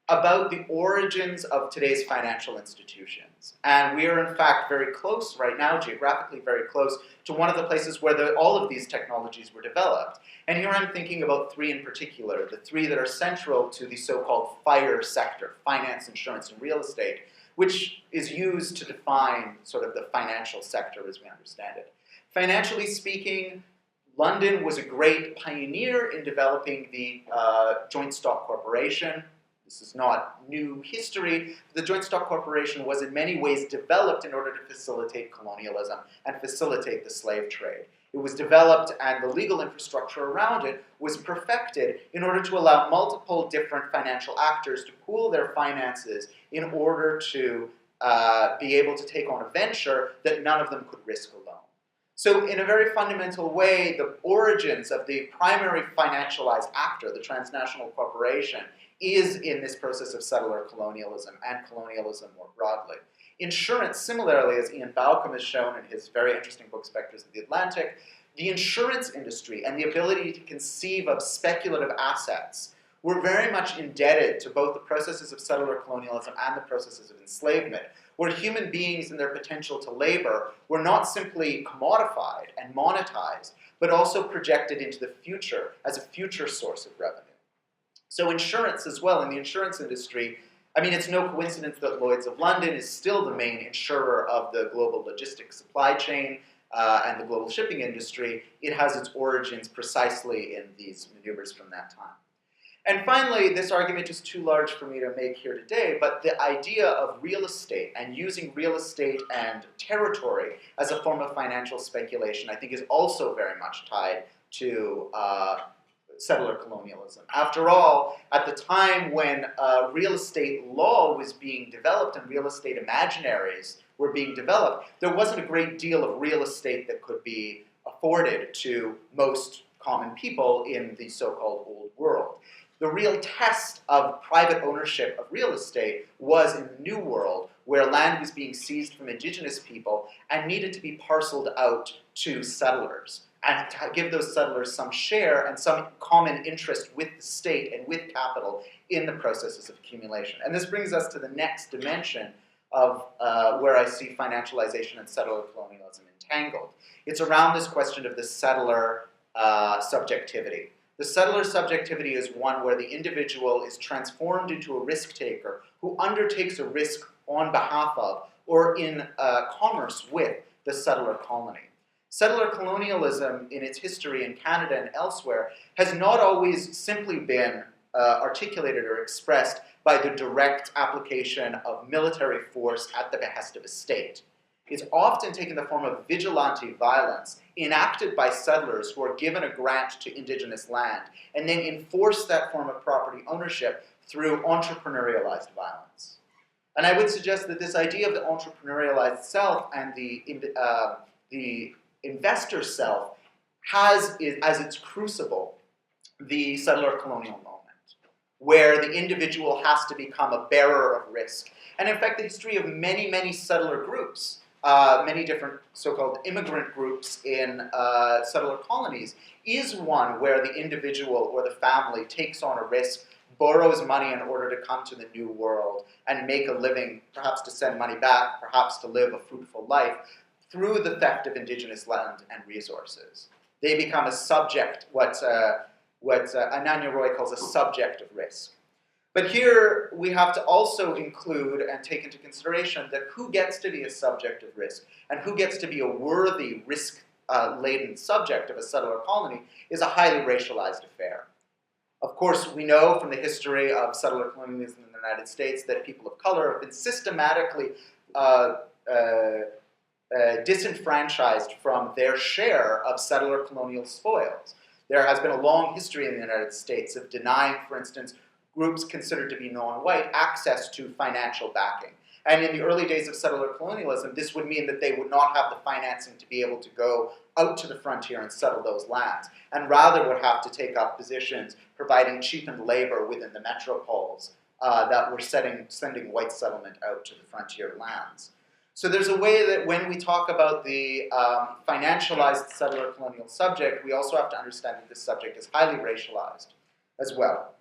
about the origins of today's financial institutions. And we are in fact very close right now, geographically very close, to one of the places where all of these technologies were developed. And here I'm thinking about three in particular, the three that are central to the so-called FIRE sector, finance, insurance, and real estate, which is used to define sort of the financial sector as we understand it. Financially speaking, London was a great pioneer in developing the joint stock corporation. This is not new history. The joint stock corporation was in many ways developed in order to facilitate colonialism and facilitate the slave trade. It was developed and the legal infrastructure around it was perfected in order to allow multiple different financial actors to pool their finances in order to be able to take on a venture that none of them could risk alone. So in a very fundamental way, the origins of the primary financialized actor, the transnational corporation, is in this process of settler colonialism and colonialism more broadly. Insurance, similarly, as Ian Balcom has shown in his very interesting book, Spectres of the Atlantic, the insurance industry and the ability to conceive of speculative assets were very much indebted to both the processes of settler colonialism and the processes of enslavement, where human beings and their potential to labor were not simply commodified and monetized, but also projected into the future as a future source of revenue. So insurance as well, in the insurance industry, I mean, it's no coincidence that Lloyd's of London is still the main insurer of the global logistics supply chain and the global shipping industry. It has its origins precisely in these maneuvers from that time. And finally, this argument is too large for me to make here today, but the idea of real estate and using real estate and territory as a form of financial speculation, I think, is also very much tied to settler colonialism. After all, at the time when real estate law was being developed and real estate imaginaries were being developed, there wasn't a great deal of real estate that could be afforded to most common people in the so-called old world. The real test of private ownership of real estate was in the New World, where land was being seized from indigenous people and needed to be parceled out to settlers, and to give those settlers some share and some common interest with the state and with capital in the processes of accumulation. And this brings us to the next dimension of where I see financialization and settler colonialism entangled. It's around this question of the settler subjectivity. The settler subjectivity is one where the individual is transformed into a risk taker who undertakes a risk on behalf of or in commerce with the settler colony. Settler colonialism in its history in Canada and elsewhere has not always simply been articulated or expressed by the direct application of military force at the behest of a state. It's often taken the form of vigilante violence enacted by settlers who are given a grant to indigenous land and then enforce that form of property ownership through entrepreneurialized violence. And I would suggest that this idea of the entrepreneurialized self and the investor self has as its crucible the settler colonial moment, where the individual has to become a bearer of risk. And in fact, the history of many, many settler groups, many different so-called immigrant groups in settler colonies, is one where the individual or the family takes on a risk, borrows money in order to come to the new world and make a living, perhaps to send money back, perhaps to live a fruitful life, through the theft of indigenous land and resources. They become a subject, what Ananya Roy calls a subject of risk. But here we have to also include and take into consideration that who gets to be a subject of risk and who gets to be a worthy risk-laden subject of a settler colony is a highly racialized affair. Of course, we know from the history of settler colonialism in the United States that people of color have been systematically disenfranchised from their share of settler colonial spoils. There has been a long history in the United States of denying, for instance, groups considered to be non-white access to financial backing. And in the early days of settler colonialism, this would mean that they would not have the financing to be able to go out to the frontier and settle those lands, and rather would have to take up positions providing cheapened labor within the metropoles that were sending white settlement out to the frontier lands. So there's a way that when we talk about the financialized settler colonial subject, we also have to understand that this subject is highly racialized as well.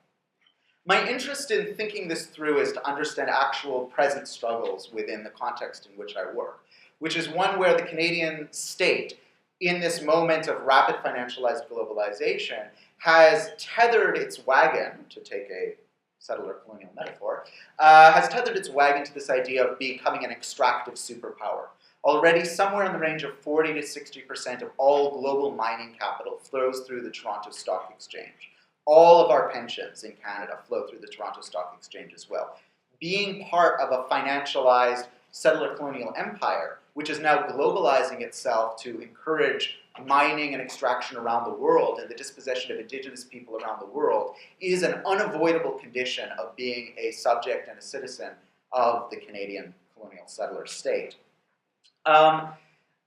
My interest in thinking this through is to understand actual present struggles within the context in which I work, which is one where the Canadian state, in this moment of rapid financialized globalization, has tethered its wagon, to take a settler colonial metaphor, has tethered its wagon to this idea of becoming an extractive superpower. Already somewhere in the range of 40 to 60% of all global mining capital flows through the Toronto Stock Exchange. All of our pensions in Canada flow through the Toronto Stock Exchange as well. Being part of a financialized settler colonial empire, which is now globalizing itself to encourage mining and extraction around the world and the dispossession of indigenous people around the world, is an unavoidable condition of being a subject and a citizen of the Canadian colonial settler state.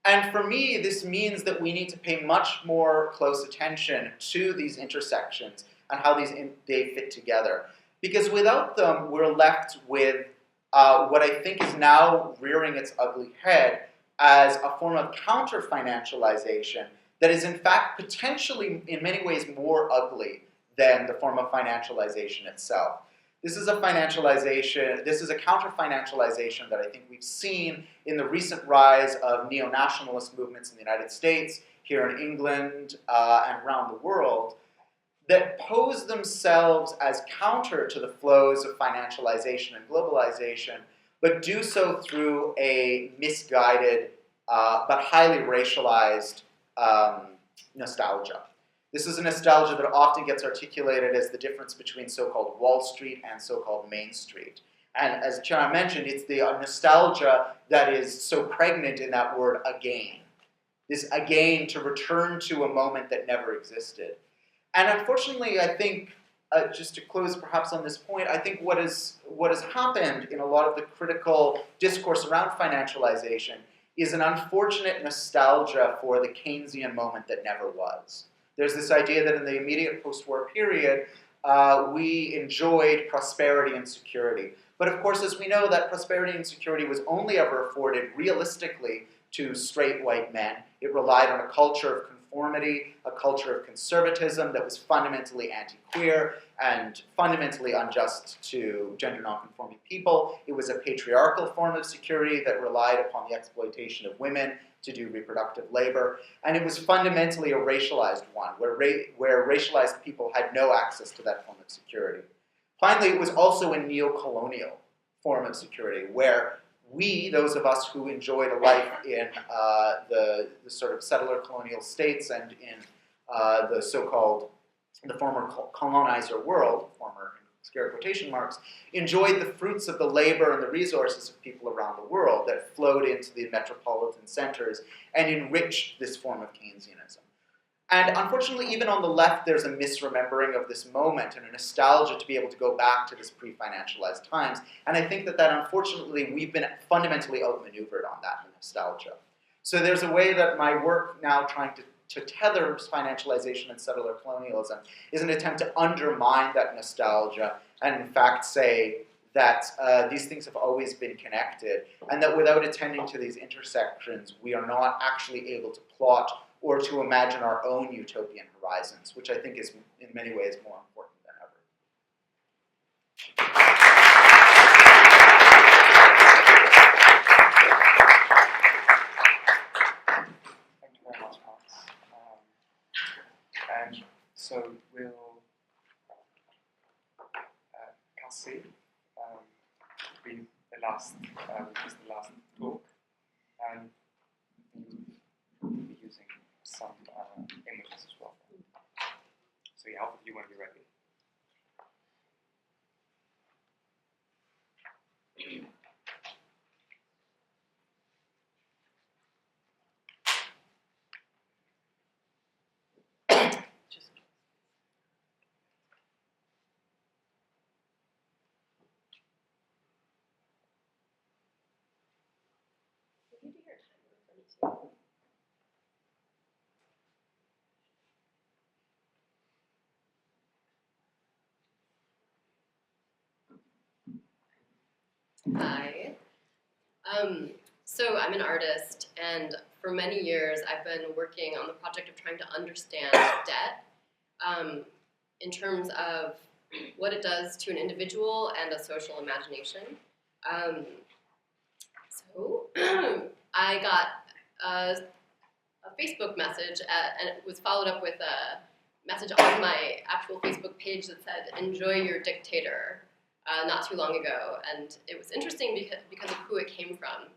And for me, this means that we need to pay much more close attention to these intersections and how they fit together. Because without them, we're left with what I think is now rearing its ugly head as a form of counter-financialization that is in fact potentially in many ways more ugly than the form of financialization itself. This is a counter-financialization that I think we've seen in the recent rise of neo-nationalist movements in the United States, here in England, and around the world, that pose themselves as counter to the flows of financialization and globalization, but do so through a misguided but highly racialized nostalgia. This is a nostalgia that often gets articulated as the difference between so-called Wall Street and so-called Main Street. And as Chiara mentioned, it's the nostalgia that is so pregnant in that word again. This again, to return to a moment that never existed. And unfortunately, I think, just to close perhaps on this point, I think what has happened in a lot of the critical discourse around financialization is an unfortunate nostalgia for the Keynesian moment that never was. There's this idea that in the immediate post-war period, we enjoyed prosperity and security. But of course, as we know, that prosperity and security was only ever afforded realistically to straight white men. It relied on a culture of conformity, a culture of conservatism that was fundamentally anti-queer and fundamentally unjust to gender non-conforming people. It was a patriarchal form of security that relied upon the exploitation of women to do reproductive labor. And it was fundamentally a racialized one, where racialized people had no access to that form of security. Finally, it was also a neo-colonial form of security, where we, those of us who enjoyed a life in the sort of settler colonial states and in the former colonizer world, former scare quotation marks, enjoyed the fruits of the labor and the resources of people around the world that flowed into the metropolitan centers and enriched this form of Keynesianism. And unfortunately, even on the left, there's a misremembering of this moment and a nostalgia to be able to go back to this pre-financialized times. And I think that unfortunately, we've been fundamentally outmaneuvered on that nostalgia. So there's a way that my work now trying to tether financialization and settler colonialism is an attempt to undermine that nostalgia and in fact say that these things have always been connected and that without attending to these intersections, we are not actually able to plot or to imagine our own utopian horizons, which I think is in many ways more important than ever. Thank you very much, Max. And so we'll Cassie be the last talk, and we'll be using some images as well. So yeah, you when you're ready. Hi. So I'm an artist, and for many years I've been working on the project of trying to understand debt in terms of what it does to an individual and a social imagination. So I got a Facebook message, and it was followed up with a message on my actual Facebook page that said, "Enjoy your dictator," not too long ago. And it was interesting because of who it came from.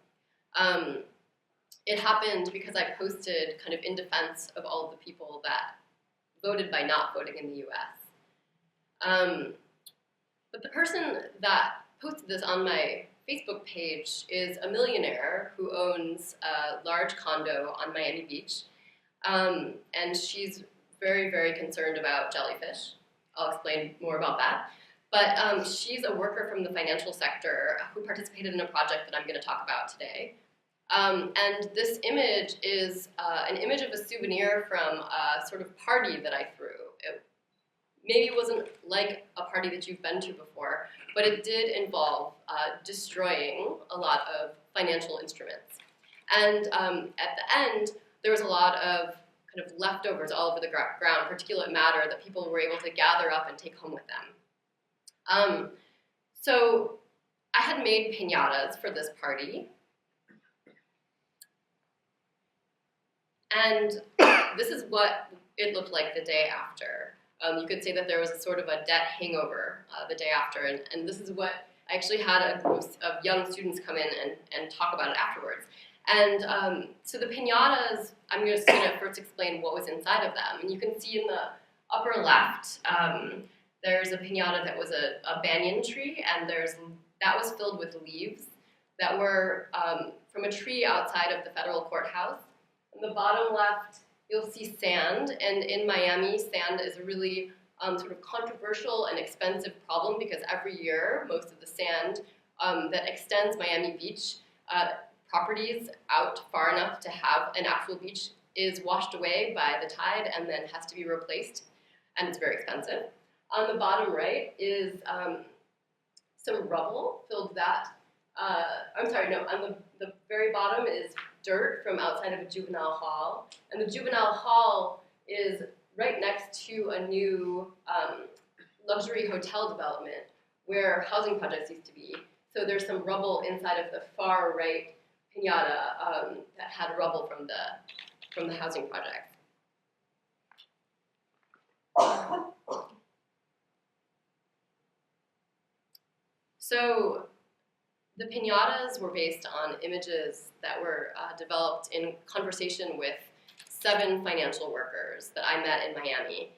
It happened because I posted kind of in defense of all of the people that voted by not voting in the US. But the person that posted this on my Facebook page is a millionaire who owns a large condo on Miami Beach. And she's very, very concerned about jellyfish. I'll explain more about that. But she's a worker from the financial sector who participated in a project that I'm going to talk about today. And this image is an image of a souvenir from a sort of party that I threw. Maybe it wasn't like a party that you've been to before, but it did involve destroying a lot of financial instruments. And at the end, there was a lot of kind of leftovers all over the ground, particulate matter that people were able to gather up and take home with them. So I had made piñatas for this party. And this is what it looked like the day after. You could say that there was a sort of a debt hangover the day after, and this is what I actually had a group of young students come in and talk about it afterwards. And so the piñatas, I'm just going to first explain what was inside of them. And you can see in the upper left, there's a piñata that was a banyan tree, and that was filled with leaves that were from a tree outside of the federal courthouse. On the bottom left, you'll see sand, and in Miami, sand is a really sort of controversial and expensive problem because every year, most of the sand that extends Miami Beach properties out far enough to have an actual beach is washed away by the tide and then has to be replaced, and it's very expensive. On the bottom right is some rubble filled that. On the very bottom is dirt from outside of a juvenile hall, and the juvenile hall is right next to a new luxury hotel development where housing projects used to be. So there's some rubble inside of the far right piñata that had rubble from the housing project. So the piñatas were based on images that were developed in conversation with 7 financial workers that I met in Miami.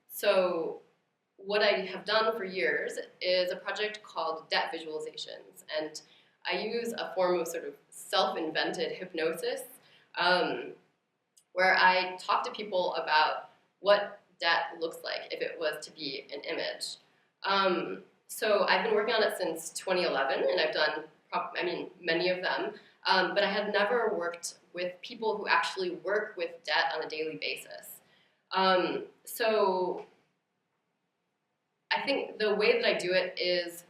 So what I have done for years is a project called debt visualizations, and I use a form of sort of self-invented hypnosis where I talk to people about what debt looks like if it was to be an image. So I've been working on it since 2011, and I've done, many of them, but I had never worked with people who actually work with debt on a daily basis. So I think the way that I do it is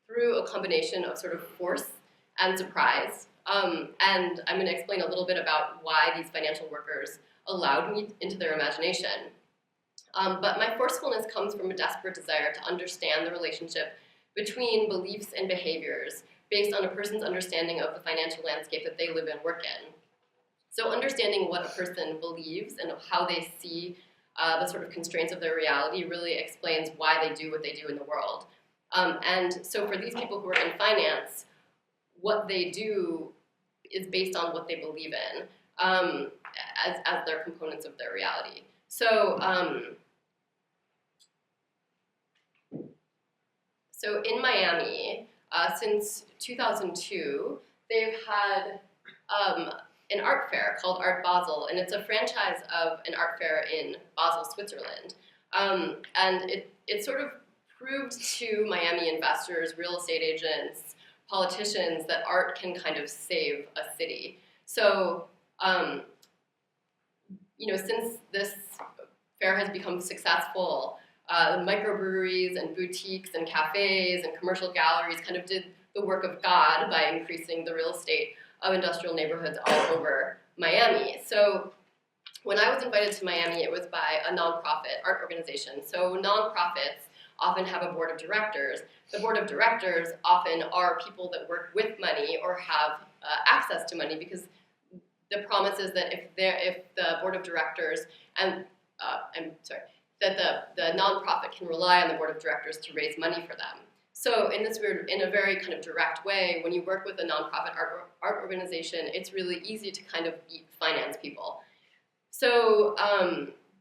through a combination of sort of force and surprise, and I'm going to explain a little bit about why these financial workers allowed me into their imagination. But my forcefulness comes from a desperate desire to understand the relationship between beliefs and behaviors based on a person's understanding of the financial landscape that they live and work in. So understanding what a person believes and how they see the sort of constraints of their reality really explains why they do what they do in the world. And so for these people who are in finance, what they do is based on what they believe in as their components of their reality. So in Miami, since 2002, they've had an art fair called Art Basel, and it's a franchise of an art fair in Basel, Switzerland. And it sort of proved to Miami investors, real estate agents, politicians that art can kind of save a city. So, since this fair has become successful, microbreweries and boutiques and cafes and commercial galleries kind of did the work of God by increasing the real estate of industrial neighborhoods all over Miami. So when I was invited to Miami, it was by a nonprofit art organization. So nonprofits often have a board of directors. The board of directors often are people that work with money or have access to money, because the promise is that if the board of directors that the nonprofit can rely on the board of directors to raise money for them. So in a very kind of direct way, when you work with a nonprofit art organization, it's really easy to kind of finance people. So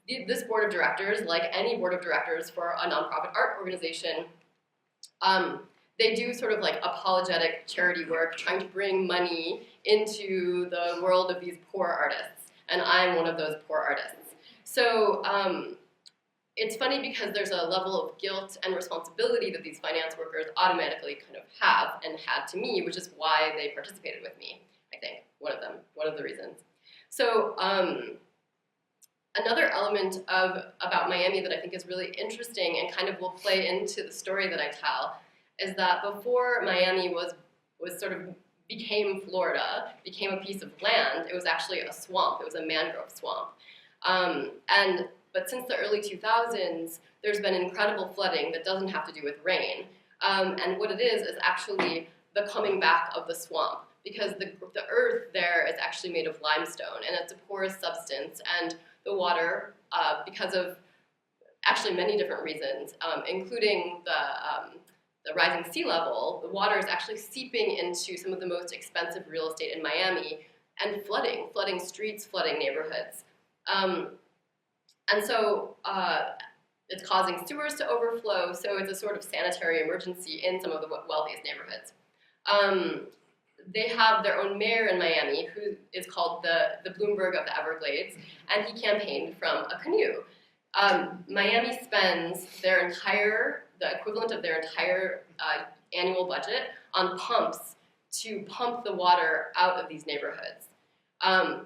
this board of directors, like any board of directors for a nonprofit art organization, they do sort of like apologetic charity work, trying to bring money into the world of these poor artists. And I'm one of those poor artists. So it's funny because there's a level of guilt and responsibility that these finance workers automatically kind of have and had to me, which is why they participated with me, I think, one of the reasons. So another element about Miami that I think is really interesting and kind of will play into the story that I tell is that before Miami was sort of became Florida, became a piece of land, it was actually a swamp. It was a mangrove swamp. But since the early 2000s, there's been incredible flooding that doesn't have to do with rain. And what it is actually the coming back of the swamp, because the earth there is actually made of limestone, and it's a porous substance, and the water, because of actually many different reasons, including the rising sea level, the water is actually seeping into some of the most expensive real estate in Miami and flooding streets, flooding neighborhoods. And so it's causing sewers to overflow, so it's a sort of sanitary emergency in some of the wealthiest neighborhoods. They have their own mayor in Miami, who is called the Bloomberg of the Everglades, and he campaigned from a canoe. Miami spends the equivalent of their entire annual budget on pumps to pump the water out of these neighborhoods.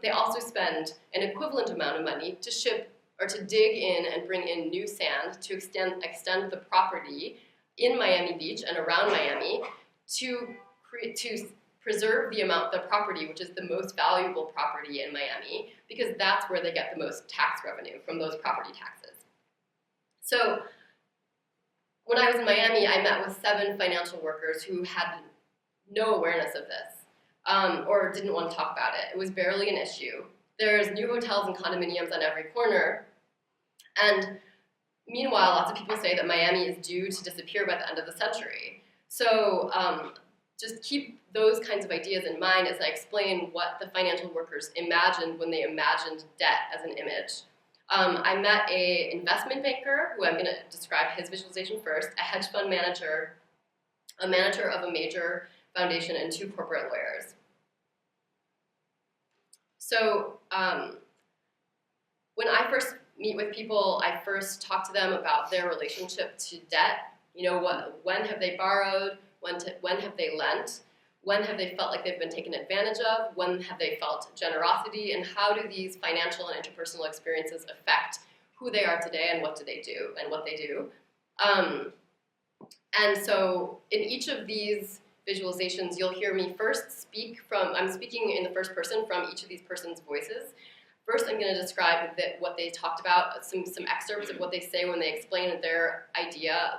They also spend an equivalent amount of money to ship or to dig in and bring in new sand to extend the property in Miami Beach and around Miami to preserve the property, which is the most valuable property in Miami, because that's where they get the most tax revenue, from those property taxes. So when I was in Miami, I met with 7 financial workers who had no awareness of this, or didn't want to talk about it. It was barely an issue. There's new hotels and condominiums on every corner, and meanwhile, lots of people say that Miami is due to disappear by the end of the century. So just keep those kinds of ideas in mind as I explain what the financial workers imagined when they imagined debt as an image. I met an investment banker, who I'm going to describe his visualization first, a hedge fund manager, a manager of a major foundation, and 2 corporate lawyers. So when I first meet with people, I first talk to them about their relationship to debt. When have they borrowed? When have they lent? When have they felt like they've been taken advantage of? When have they felt generosity? And how do these financial and interpersonal experiences affect who they are today and what do they do and what they do? And so in each of these visualizations, you'll hear me first I'm speaking in the first person from each of these persons' voices. First, I'm going to describe what they talked about, some excerpts of what they say when they explain their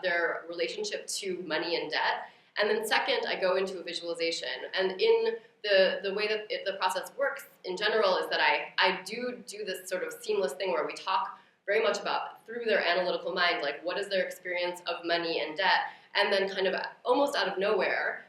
their relationship to money and debt. And then second, I go into a visualization. And in the way that the process works in general is that I do this sort of seamless thing where we talk very much about, through their analytical mind, like what is their experience of money and debt, and then kind of almost out of nowhere,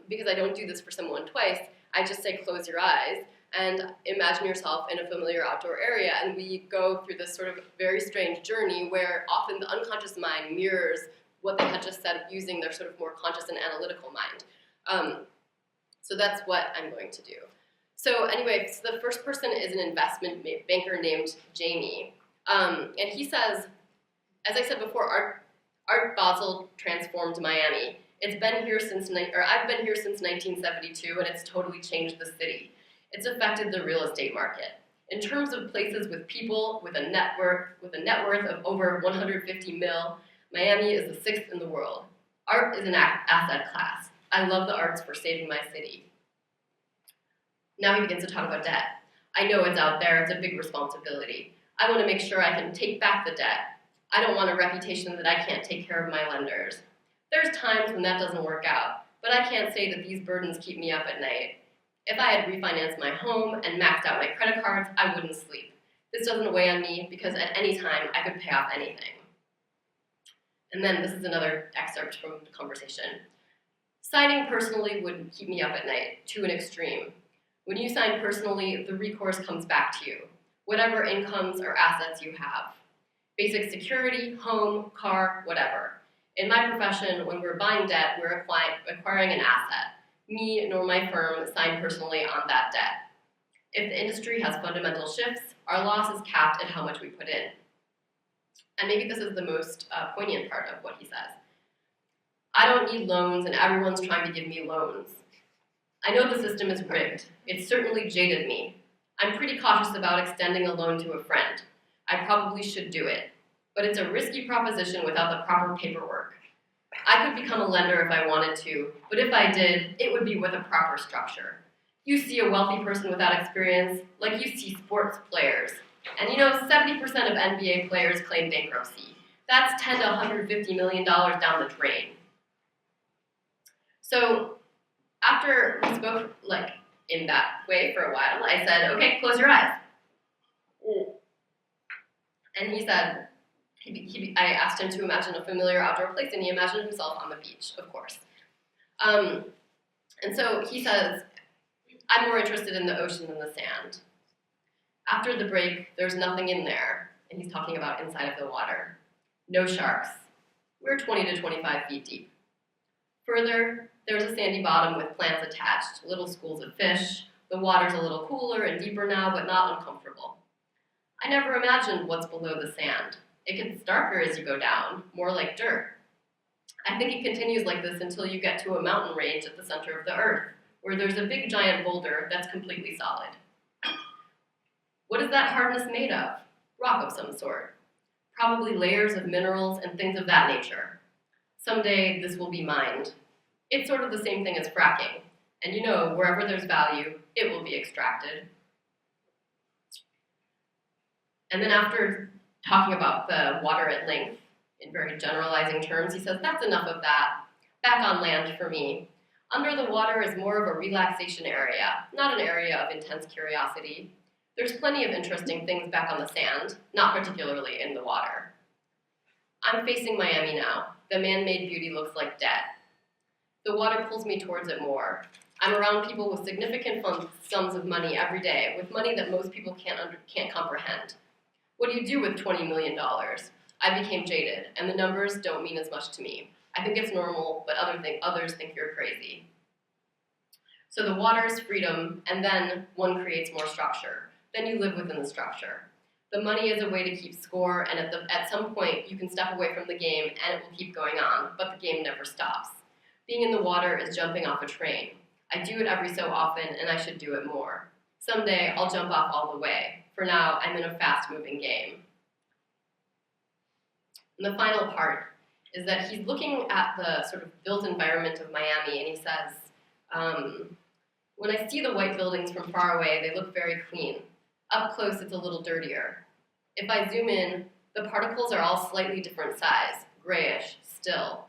because I don't do this for someone twice, I just say close your eyes and imagine yourself in a familiar outdoor area, and we go through this sort of very strange journey where often the unconscious mind mirrors what they had just said using their sort of more conscious and analytical mind. So that's what I'm going to do. So anyway, so the first person is an investment banker named Jamie. And he says, as I said before, Art Basel transformed Miami. I've been here since 1972, and it's totally changed the city. It's affected the real estate market. In terms of places with people with a net worth of over 150 mil, Miami is the 6th in the world. Art is an asset class. I love the arts for saving my city. Now he begins to talk about debt. I know it's out there, it's a big responsibility. I want to make sure I can take back the debt. I don't want a reputation that I can't take care of my lenders. There's times when that doesn't work out, but I can't say that these burdens keep me up at night. If I had refinanced my home and maxed out my credit cards, I wouldn't sleep. This doesn't weigh on me because at any time I could pay off anything. And then this is another excerpt from the conversation. Signing personally would keep me up at night, to an extreme. When you sign personally, the recourse comes back to you, whatever incomes or assets you have. Basic security, home, car, whatever. In my profession, when we're buying debt, we're acquiring an asset. Me nor my firm sign personally on that debt. If the industry has fundamental shifts, our loss is capped at how much we put in. And maybe this is the most poignant part of what he says. I don't need loans and everyone's trying to give me loans. I know the system is rigged. It certainly jaded me. I'm pretty cautious about extending a loan to a friend. I probably should do it. But it's a risky proposition without the proper paperwork. I could become a lender if I wanted to, but if I did, it would be with a proper structure. You see a wealthy person without experience, like you see sports players. And 70% of NBA players claim bankruptcy. That's $10 to $150 million down the drain. So after we spoke in that way for a while, I said, okay, close your eyes. And he said, I asked him to imagine a familiar outdoor place, and he imagined himself on the beach, of course. And so he says, I'm more interested in the ocean than the sand. After the break, there's nothing in there, and he's talking about inside of the water. No sharks. We're 20 to 25 feet deep. Further, there's a sandy bottom with plants attached, little schools of fish. The water's a little cooler and deeper now, but not uncomfortable. I never imagined what's below the sand. It gets darker as you go down, more like dirt. I think it continues like this until you get to a mountain range at the center of the earth, where there's a big giant boulder that's completely solid. What is that hardness made of? Rock of some sort. Probably layers of minerals and things of that nature. Someday this will be mined. It's sort of the same thing as fracking. And wherever there's value, it will be extracted. And then after talking about the water at length, in very generalizing terms, he says, that's enough of that. Back on land for me. Under the water is more of a relaxation area, not an area of intense curiosity. There's plenty of interesting things back on the sand, not particularly in the water. I'm facing Miami now. The man-made beauty looks like debt. The water pulls me towards it more. I'm around people with significant sums of money every day, with money that most people can't comprehend. What do you do with $20 million? I became jaded, and the numbers don't mean as much to me. I think it's normal, but others think you're crazy. So the water is freedom, and then one creates more structure. Then you live within the structure. The money is a way to keep score, and at some point you can step away from the game, and it will keep going on, but the game never stops. Being in the water is jumping off a train. I do it every so often, and I should do it more. Someday I'll jump off all the way. For now, I'm in a fast-moving game. And the final part is that he's looking at the sort of built environment of Miami, and he says, when I see the white buildings from far away, they look very clean. Up close, it's a little dirtier. If I zoom in, the particles are all slightly different size, grayish, still.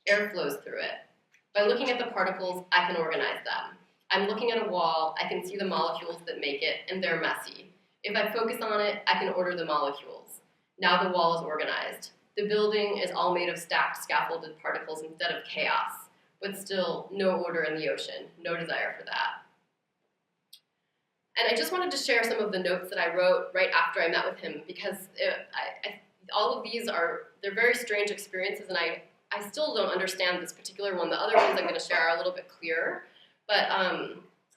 Air flows through it. By looking at the particles, I can organize them. I'm looking at a wall, I can see the molecules that make it, and they're messy. If I focus on it, I can order the molecules. Now the wall is organized. The building is all made of stacked, scaffolded particles instead of chaos, but still no order in the ocean, no desire for that. And I just wanted to share some of the notes that I wrote right after I met with him, because all of these they're very strange experiences, and I still don't understand this particular one. The other ones I'm going to share are a little bit clearer, but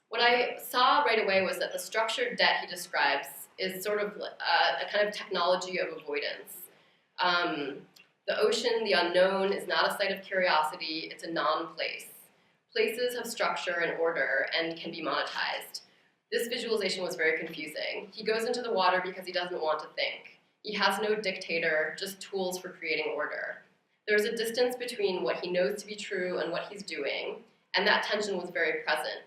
what I saw right away was that the structured debt he describes is sort of a kind of technology of avoidance. The ocean, the unknown, is not a site of curiosity, it's a non-place. Places have structure and order and can be monetized. This visualization was very confusing. He goes into the water because he doesn't want to think. He has no dictator, just tools for creating order. There's a distance between what he knows to be true and what he's doing, and that tension was very present.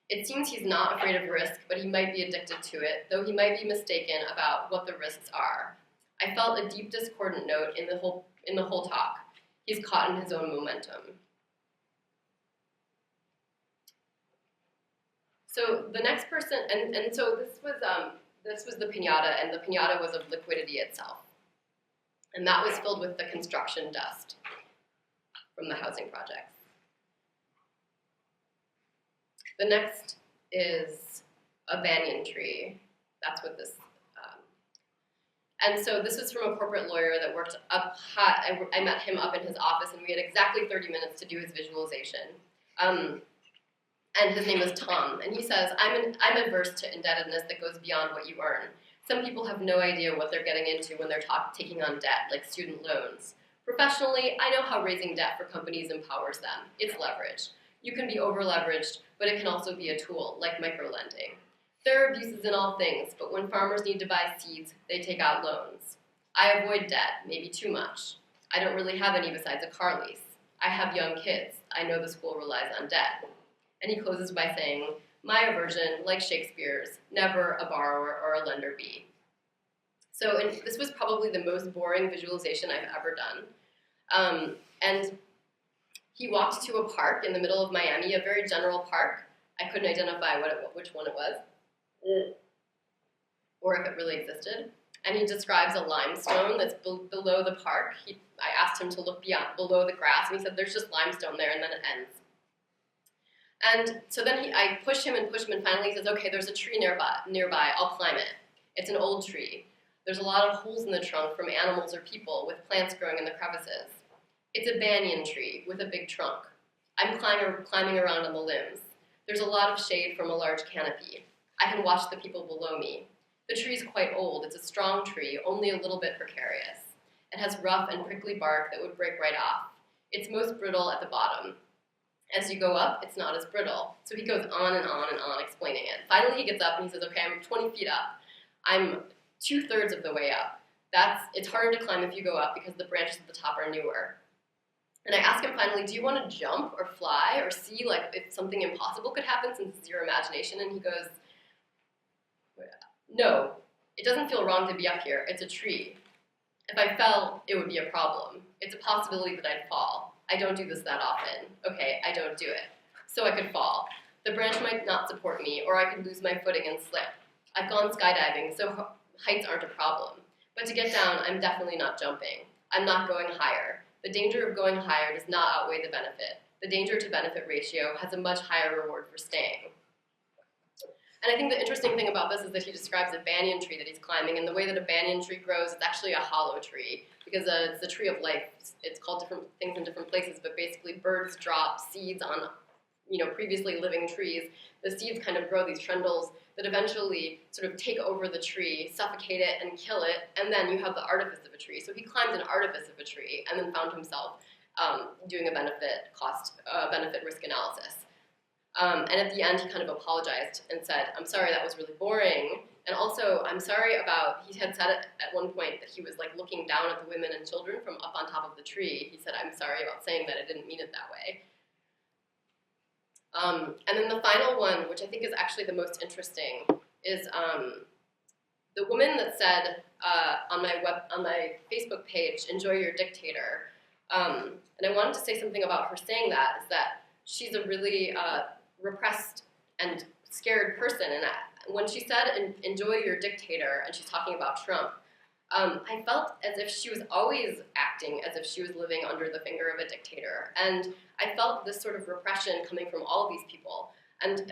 It seems he's not afraid of risk, but he might be addicted to it, though he might be mistaken about what the risks are. I felt a deep discordant note in the whole talk. He's caught in his own momentum. So the next person, and so this was the piñata, and the piñata was of liquidity itself. And that was filled with the construction dust from the housing projects. The next is a banyan tree. That's what this, and so this was from a corporate lawyer that worked up high. I met him up in his office, and we had exactly 30 minutes to do his visualization. And his name was Tom, and he says, I'm averse to indebtedness that goes beyond what you earn. Some people have no idea what they're getting into when they're taking on debt, like student loans. Professionally, I know how raising debt for companies empowers them. It's leverage. You can be over-leveraged, but it can also be a tool, like microlending. There are abuses in all things, but when farmers need to buy seeds, they take out loans. I avoid debt, maybe too much. I don't really have any besides a car lease. I have young kids. I know the school relies on debt. And he closes by saying, my aversion, like Shakespeare's, never a borrower or a lender be. So this was probably the most boring visualization I've ever done. And he walked to a park in the middle of Miami, a very general park. I couldn't identify which one it was, or if it really existed. And he describes a limestone that's below the park. I asked him to look below the grass, and he said, there's just limestone there, and then it ends. And so then I push him, and finally he says, okay, there's a tree nearby, I'll climb it. It's an old tree. There's a lot of holes in the trunk from animals or people, with plants growing in the crevices. It's a banyan tree with a big trunk. I'm climbing around on the limbs. There's a lot of shade from a large canopy. I can watch the people below me. The tree's quite old. It's a strong tree, only a little bit precarious. It has rough and prickly bark that would break right off. It's most brittle at the bottom. As you go up, it's not as brittle. So he goes on and on and on explaining it. Finally, he gets up and he says, okay, I'm 20 feet up. I'm 2/3 of the way up. It's harder to climb if you go up because the branches at the top are newer. And I ask him finally, do you want to jump or fly or see like if something impossible could happen since it's your imagination? And he goes, no, it doesn't feel wrong to be up here. It's a tree. If I fell, it would be a problem. It's a possibility that I'd fall. I don't do this that often. Okay, I don't do it. So I could fall. The branch might not support me, or I could lose my footing and slip. I've gone skydiving, so heights aren't a problem. But to get down, I'm definitely not jumping. I'm not going higher. The danger of going higher does not outweigh the benefit. The danger to benefit ratio has a much higher reward for staying. And I think the interesting thing about this is that he describes a banyan tree that he's climbing, and the way that a banyan tree grows, it's actually a hollow tree, because it's the tree of life. It's called different things in different places, but basically birds drop seeds on, previously living trees. The seeds kind of grow these trendles that eventually sort of take over the tree, suffocate it, and kill it, and then you have the artifice of a tree. So he climbed an artifice of a tree, and then found himself doing a benefit risk analysis. And at the end, he kind of apologized and said, I'm sorry, that was really boring. And also, I'm sorry about, he had said at one point that he was like looking down at the women and children from up on top of the tree. He said, I'm sorry about saying that, I didn't mean it that way. And then the final one, which I think is actually the most interesting, is the woman that said on my Facebook page, enjoy your dictator. And I wanted to say something about her saying that, is that she's a really repressed and scared person. And when she said, enjoy your dictator, and she's talking about Trump, I felt as if she was always acting as if she was living under the finger of a dictator. And I felt this sort of repression coming from all of these people. And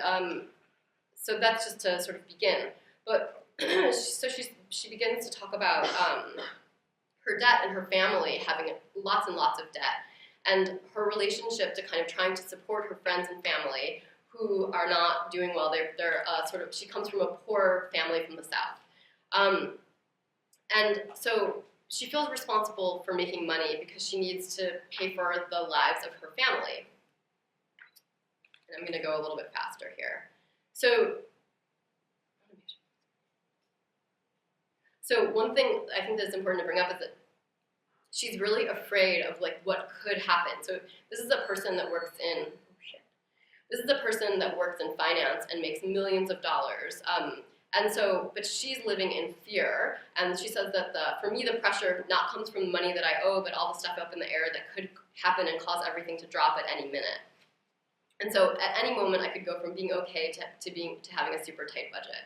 so that's just to sort of begin. But so she begins to talk about her debt and her family having lots and lots of debt, and her relationship to kind of trying to support her friends and family who are not doing well. They're she comes from a poor family from the South. And so she feels responsible for making money because she needs to pay for the lives of her family. And I'm going to go a little bit faster here. So one thing I think that's important to bring up is that she's really afraid of like what could happen. So this is a person that works in This is a person that works in finance and makes millions of dollars. But she's living in fear, and she says that for me, the pressure not comes from the money that I owe, but all the stuff up in the air that could happen and cause everything to drop at any minute. And so at any moment, I could go from being okay to having a super tight budget.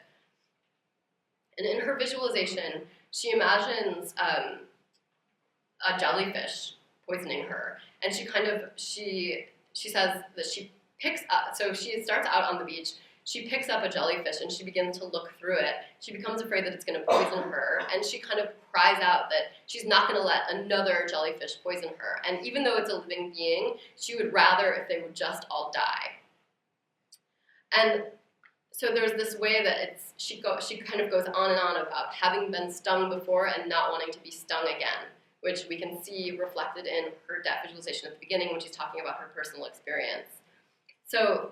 And in her visualization, she imagines a jellyfish poisoning her, and she says that she picks up. So she starts out on the beach. She picks up a jellyfish and she begins to look through it. She becomes afraid that it's going to poison her, and she kind of cries out that she's not going to let another jellyfish poison her. And even though it's a living being, she would rather if they would just all die. And so there's this way that she kind of goes on and on about having been stung before and not wanting to be stung again, which we can see reflected in her death visualization at the beginning when she's talking about her personal experience. So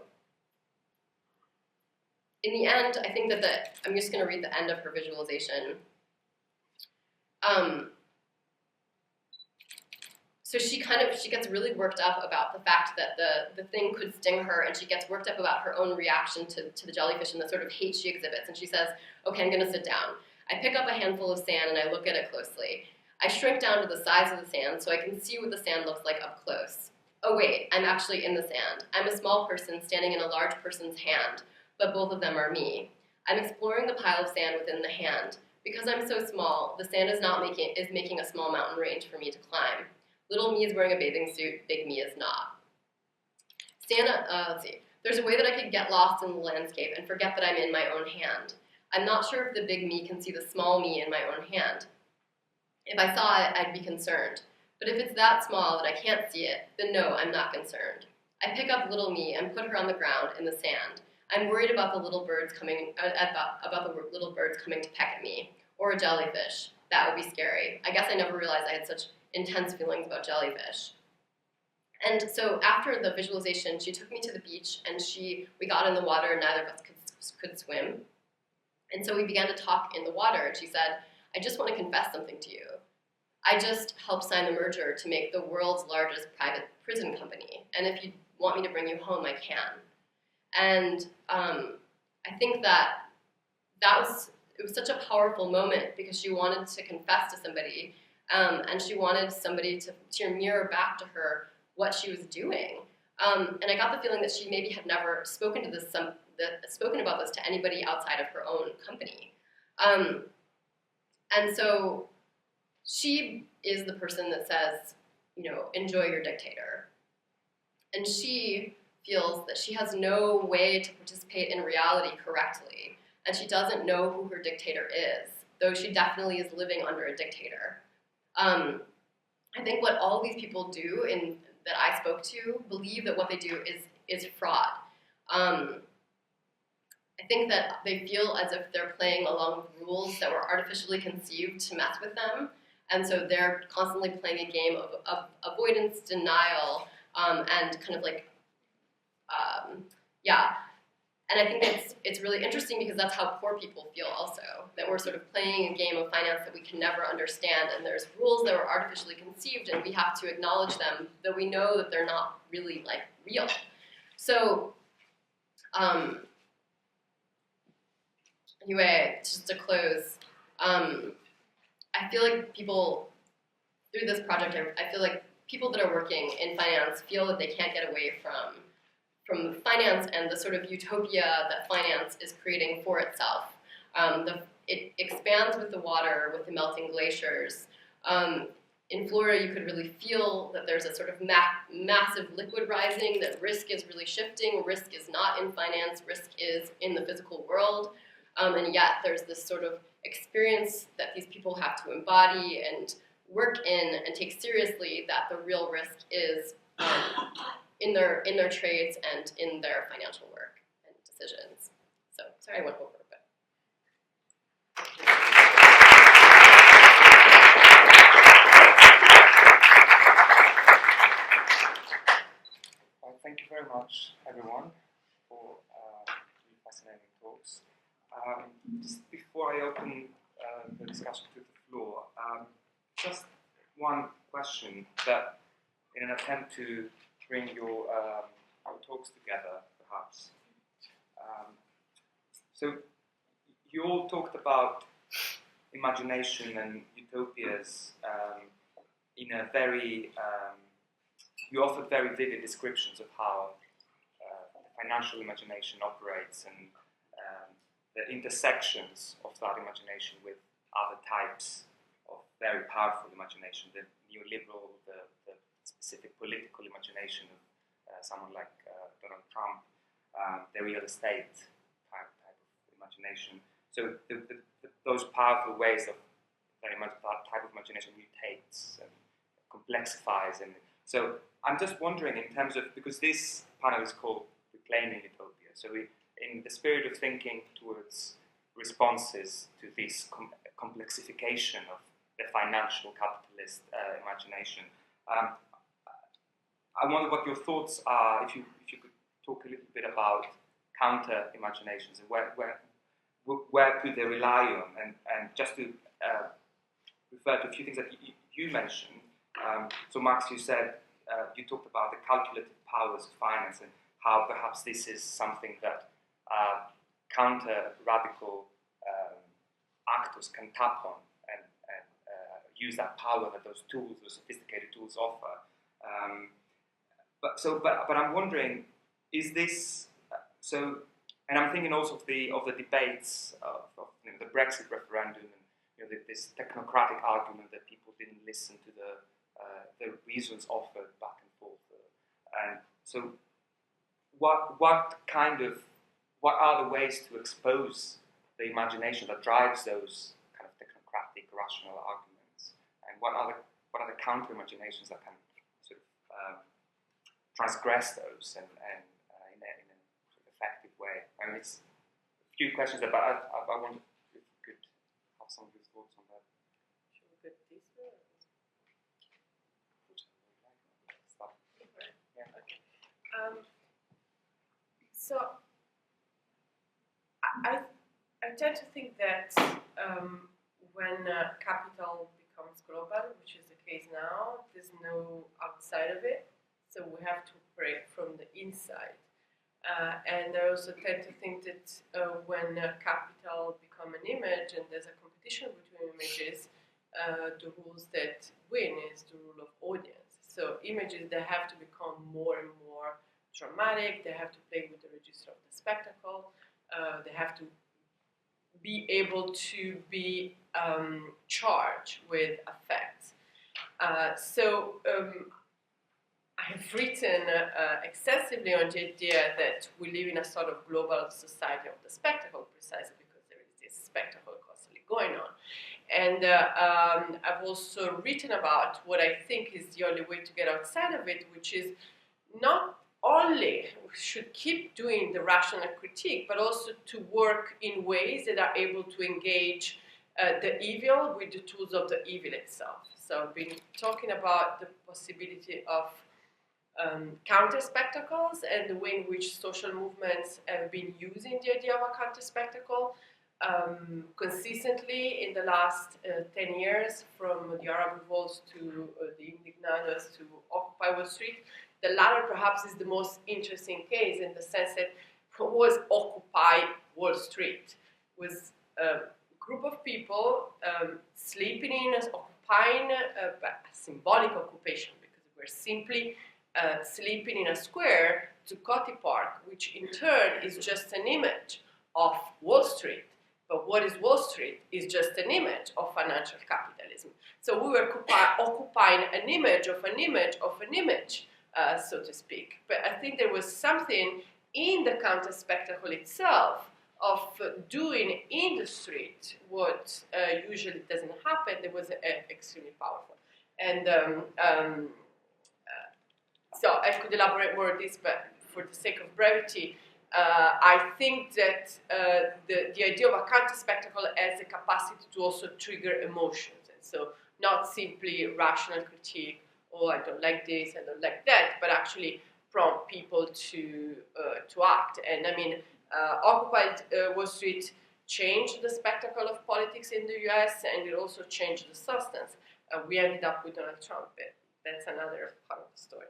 in the end, I think that I'm just going to read the end of her visualization. So she gets really worked up about the fact that the thing could sting her, and she gets worked up about her own reaction to the jellyfish and the sort of hate she exhibits. And she says, okay, I'm going to sit down. I pick up a handful of sand and I look at it closely. I shrink down to the size of the sand so I can see what the sand looks like up close. Oh wait, I'm actually in the sand. I'm a small person standing in a large person's hand, but both of them are me. I'm exploring the pile of sand within the hand. Because I'm so small, the sand is making a small mountain range for me to climb. Little me is wearing a bathing suit, big me is not. Let's see. There's a way that I could get lost in the landscape and forget that I'm in my own hand. I'm not sure if the big me can see the small me in my own hand. If I saw it, I'd be concerned. But if it's that small that I can't see it, then no, I'm not concerned. I pick up little me and put her on the ground in the sand. I'm worried about the little birds coming to peck at me, or a jellyfish. That would be scary. I guess I never realized I had such intense feelings about jellyfish. And so after the visualization, she took me to the beach, and we got in the water, and neither of us could swim. And so we began to talk in the water, and she said, I just want to confess something to you. I just helped sign the merger to make the world's largest private prison company, and if you want me to bring you home, I can. And I think that it was such a powerful moment because she wanted to confess to somebody, and she wanted somebody to mirror back to her what she was doing. And I got the feeling that she maybe had never spoken about this to anybody outside of her own company. And so she is the person that says, enjoy your dictator. And she feels that she has no way to participate in reality correctly, and she doesn't know who her dictator is, though she definitely is living under a dictator. I think what all these people do that I spoke to believe that what they do is fraud. I think that they feel as if they're playing along with rules that were artificially conceived to mess with them, and so they're constantly playing a game of avoidance, denial, and kind of like, And I think it's really interesting because that's how poor people feel also, that we're sort of playing a game of finance that we can never understand, and there's rules that were artificially conceived, and we have to acknowledge them, though we know that they're not really, real. So, anyway, just to close, I feel like people, through this project, I feel like people that are working in finance feel that they can't get away from finance and the sort of utopia that finance is creating for itself. It expands with the water, with the melting glaciers. In Florida, you could really feel that there's a sort of massive liquid rising, that risk is really shifting. Risk is not in finance, risk is in the physical world. And yet there's this sort of experience that these people have to embody and work in and take seriously, that the real risk is in their trades and in their financial work and decisions. So, sorry I went over, but. Well, thank you very much, everyone, for the fascinating talks. Just before I open the discussion to the floor, just one question that, in an attempt to bring your talks together, perhaps. So you all talked about imagination and utopias in a very, you offered very vivid descriptions of how the financial imagination operates and the intersections of that imagination with other types of very powerful imagination, the neoliberal, the specific political imagination of someone like Donald Trump, the real estate type of imagination. So those powerful ways of very much that type of imagination mutates and complexifies. And so I'm just wondering in terms of, because this panel is called Reclaiming Utopia, so in the spirit of thinking towards responses to this complexification of the financial capitalist imagination, I wonder what your thoughts are, if you could talk a little bit about counter imaginations and where could they rely on, and just to refer to a few things that you mentioned. So Max, you said, you talked about the calculative powers of finance and how perhaps this is something that counter-radical actors can tap on and use that power that those tools, those sophisticated tools offer. But I'm wondering, is this so? And I'm thinking also of the debates of the Brexit referendum and this technocratic argument that people didn't listen to the reasons offered back and forth. And so, what are the ways to expose the imagination that drives those kind of technocratic rational arguments? And what are the counter imaginations that can sort of transgress those and in a sort of effective way? I mean, it's a few questions, but I wonder if you could have some of your thoughts on that. Should we get this one? Yeah. Okay. So I tend to think that when capital becomes global, which is the case now, there's no outside of it. So we have to operate from the inside. And I also tend to think that when capital become an image and there's a competition between images, the rules that win is the rule of audience. So images, they have to become more and more dramatic, they have to play with the register of the spectacle, they have to be able to be charged with affect. So I have written extensively on the idea that we live in a sort of global society of the spectacle, precisely because there is this spectacle constantly going on. And I've also written about what I think is the only way to get outside of it, which is not only we should keep doing the rational critique, but also to work in ways that are able to engage the evil with the tools of the evil itself. So I've been talking about the possibility of counter-spectacles and the way in which social movements have been using the idea of a counter-spectacle consistently in the last 10 years, from the Arab revolts to the Indignados to Occupy Wall Street. The latter perhaps is the most interesting case in the sense that what was Occupy Wall Street? It was a group of people sleeping in, occupying a symbolic occupation, because we're simply sleeping in a square to Coty Park, which in turn is just an image of Wall Street. But what is Wall Street is just an image of financial capitalism. So we were occupying an image of an image of an image, so to speak. But I think there was something in the counter-spectacle itself of doing in the street what usually doesn't happen. That was extremely powerful. And so I could elaborate more on this, but for the sake of brevity, I think that the idea of a counter-spectacle has the capacity to also trigger emotions. And so not simply rational critique, oh, I don't like this, I don't like that, but actually prompt people to act. And I mean, Occupy Wall Street changed the spectacle of politics in the US, and it also changed the substance. We ended up with Donald Trump, but that's another part of the story.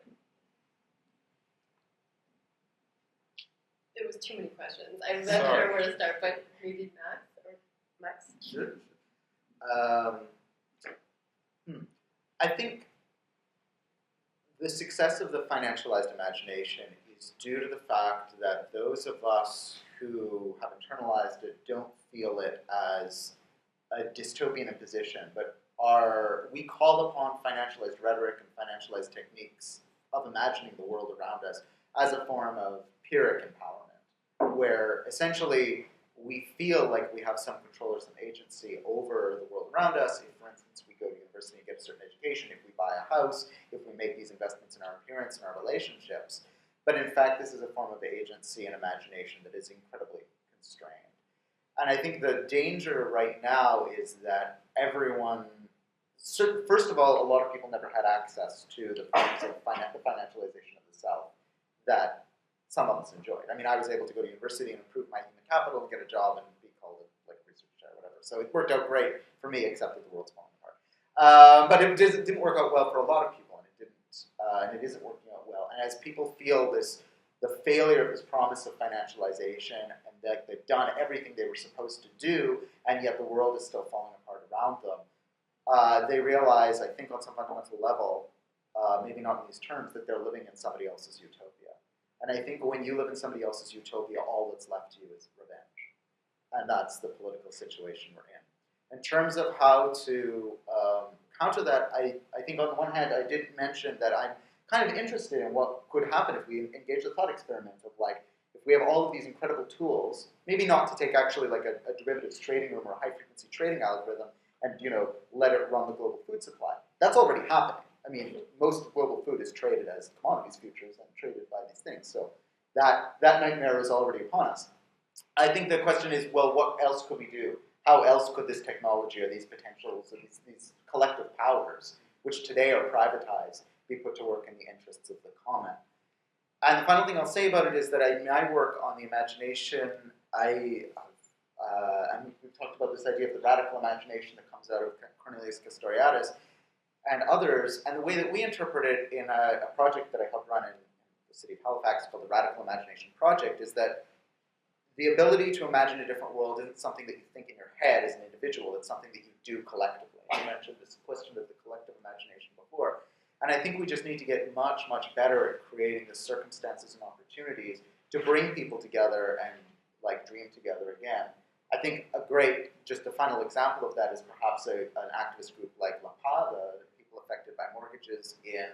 There was too many questions. I'm not sure where to start, but maybe Max? Sure. I think the success of the financialized imagination is due to the fact that those of us who have internalized it don't feel it as a dystopian imposition, but we call upon financialized rhetoric and financialized techniques of imagining the world around us as a form of pyrrhic empowerment, where essentially we feel like we have some control or some agency over the world around us. If, for instance, we go to university and get a certain education, if we buy a house, if we make these investments in our appearance and our relationships. But in fact, this is a form of agency and imagination that is incredibly constrained. And I think the danger right now is that everyone, first of all, a lot of people never had access to the forms of the financialization of the self that some of us enjoyed. I mean, I was able to go to university and improve my human capital and get a job and be called a research chair or whatever. So it worked out great for me, except that the world's falling apart. But it didn't work out well for a lot of people, and it isn't working out well. And as people feel the failure of this promise of financialization, and that they've done everything they were supposed to do, and yet the world is still falling apart around them, they realize, I think on some fundamental level, maybe not in these terms, that they're living in somebody else's utopia. And I think when you live in somebody else's utopia, all that's left to you is revenge. And that's the political situation we're in. In terms of how to counter that, I think on the one hand, I did mention that I'm kind of interested in what could happen if we engage the thought experiment of like, if we have all of these incredible tools, maybe not to take actually like a derivatives trading room or a high-frequency trading algorithm and, let it run the global food supply. That's already happening. I mean, most global food is traded as commodities futures and traded by these things. So that nightmare is already upon us. I think the question is, well, what else could we do? How else could this technology or these potentials or these collective powers, which today are privatized, be put to work in the interests of the common? And the final thing I'll say about it is that I work on the imagination. And we've talked about this idea of the radical imagination that comes out of Cornelius Castoriadis and others, and the way that we interpret it in a project that I helped run in the city of Halifax called the Radical Imagination Project is that the ability to imagine a different world isn't something that you think in your head as an individual, it's something that you do collectively. I mentioned this question of the collective imagination before, and I think we just need to get much, much better at creating the circumstances and opportunities to bring people together and dream together again. I think just a final example of that is perhaps an activist group like La Paz, the people affected by mortgages in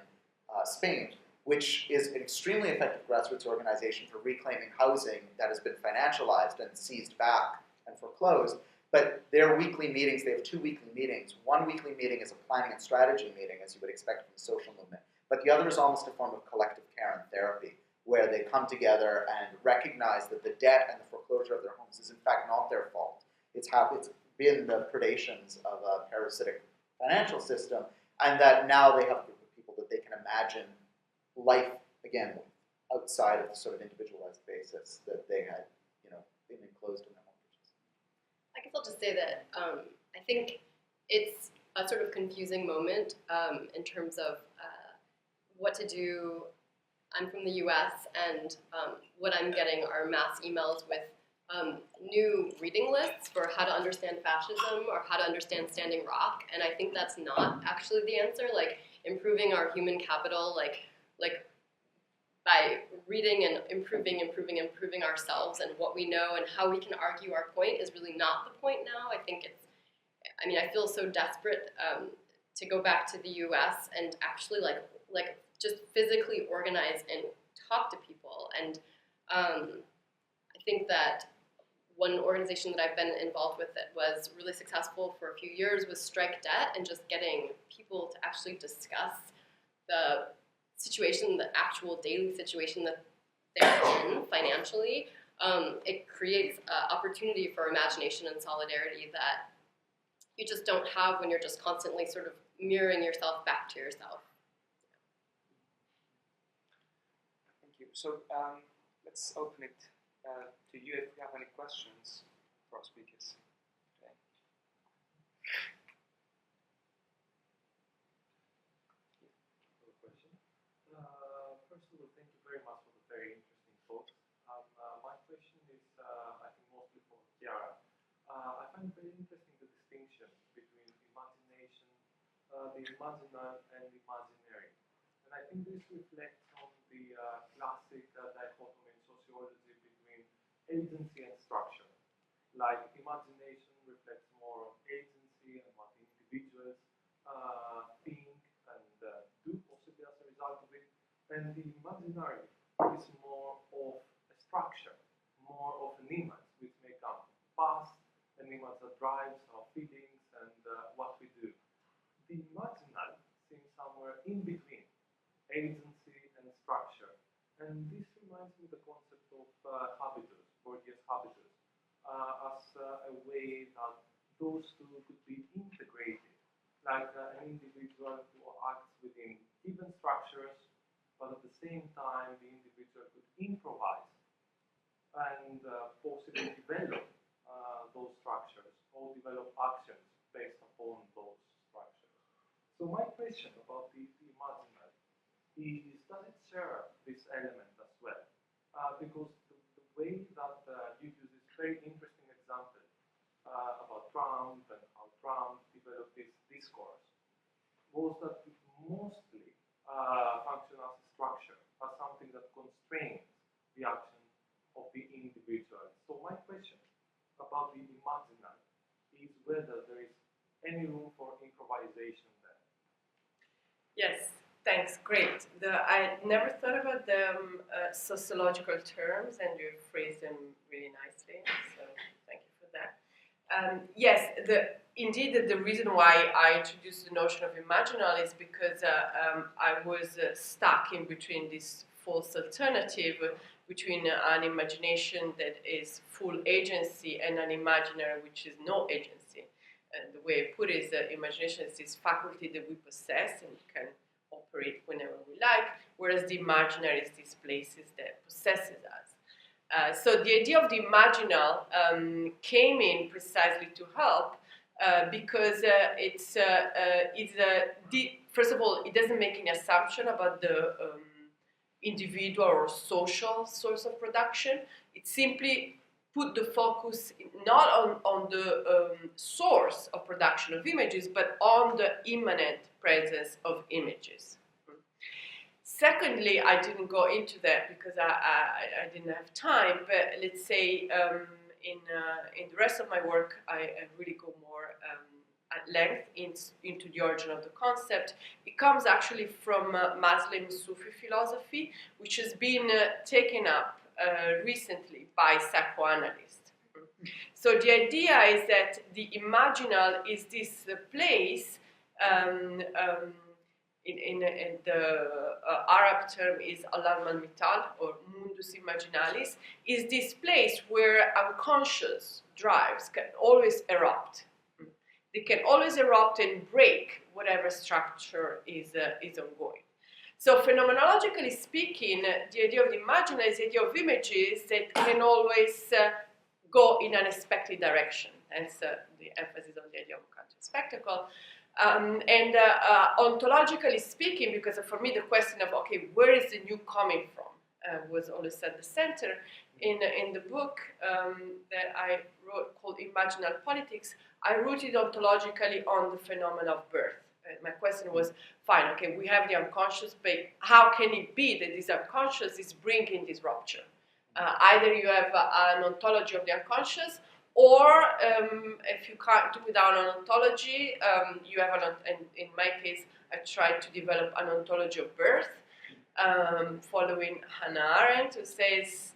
Spain, which is an extremely effective grassroots organization for reclaiming housing that has been financialized and seized back and foreclosed. But their weekly meetings, they have 2 weekly meetings. One weekly meeting is a planning and strategy meeting, as you would expect from the social movement. But the other is almost a form of collective care and therapy, where they come together and recognize that the debt and the foreclosure of their homes is in fact not their fault. It's been the predations of a parasitic financial system, and that now they have a group of people that they can imagine life again with, outside of the sort of individualized basis that they had, been enclosed in their mortgages. I guess I'll just say that I think it's a sort of confusing moment in terms of what to do. I'm from the US, and what I'm getting are mass emails with new reading lists for how to understand fascism or how to understand Standing Rock, and I think that's not actually the answer. Improving our human capital, by reading and improving ourselves and what we know and how we can argue our point is really not the point now. I feel so desperate to go back to the US and actually just physically organize and talk to people. And I think that one organization that I've been involved with that was really successful for a few years was Strike Debt, and just getting people to actually discuss the situation, the actual daily situation that they're in financially. It creates opportunity for imagination and solidarity that you just don't have when you're just constantly sort of mirroring yourself back to yourself. Thank you. So let's open it to you if you have any questions for our speakers today. First of all, thank you very much for the very interesting talk. My Chiara. I find very interesting the distinction between imagination, the imaginal and imaginary. And I think this reflects on the classic dichotomy in sociology between agency and structure. Like imagination reflects more on agency and what individuals think and do possibly as a result of it. And the imaginary is more of a structure, more of an image which may come past, an image that drives our feelings and what we do. The imaginal seems somewhere in between agency and structure. And this reminds me of the concept of habitus, Bourdieu's habitus, as a way that those two could be integrated, like an individual who acts within given structures, but at the same time the individual could improvise and possibly develop those structures or develop actions based upon those structures. So my question about the imaginary is, does it share this element as well? Because the way that you use this very interesting example about Trump and how Trump developed this discourse was that it mostly functions as a structure, as something that constrains the action of the individual. So my question about the imaginal is whether there is any room for improvisation there. Yes, thanks, great. I never thought about the sociological terms, and you phrased them really nicely, so thank you for that. Yes, indeed, the reason why I introduced the notion of imaginal is because I was stuck in between this false alternative between an imagination that is full agency and an imaginary which is no agency. And the way I put it is that imagination is this faculty that we possess and can operate whenever we like, whereas the imaginary is these places that possesses us. So the idea of the imaginal came in precisely to help because first of all, it doesn't make any assumption about the individual or social source of production. It simply put the focus not on the source of production of images, but on the immanent presence of images. Secondly, I didn't go into that because I didn't have time, but let's say in the rest of my work, I really go more at length into the origin of the concept. It comes actually from Muslim Sufi philosophy, which has been taken up recently by psychoanalysts. So the idea is that the imaginal is this place, in the Arab term is alam al-mital or mundus imaginalis, is this place where unconscious drives can always erupt. They can always erupt and break whatever structure is ongoing. So phenomenologically speaking, the idea of the imaginary is the idea of images that can always go in an unexpected direction. Hence the emphasis on the idea of counter-spectacle. And ontologically speaking, because for me the question of, okay, where is the new coming from was always at the center. In the book that I wrote called Imaginal Politics, I rooted ontologically on the phenomenon of birth. My question was, fine, okay, we have the unconscious, but how can it be that this unconscious is bringing this rupture? Either you have an ontology of the unconscious, or if you can't do without an ontology, you have in my case, I tried to develop an ontology of birth, following Hannah Arendt, who says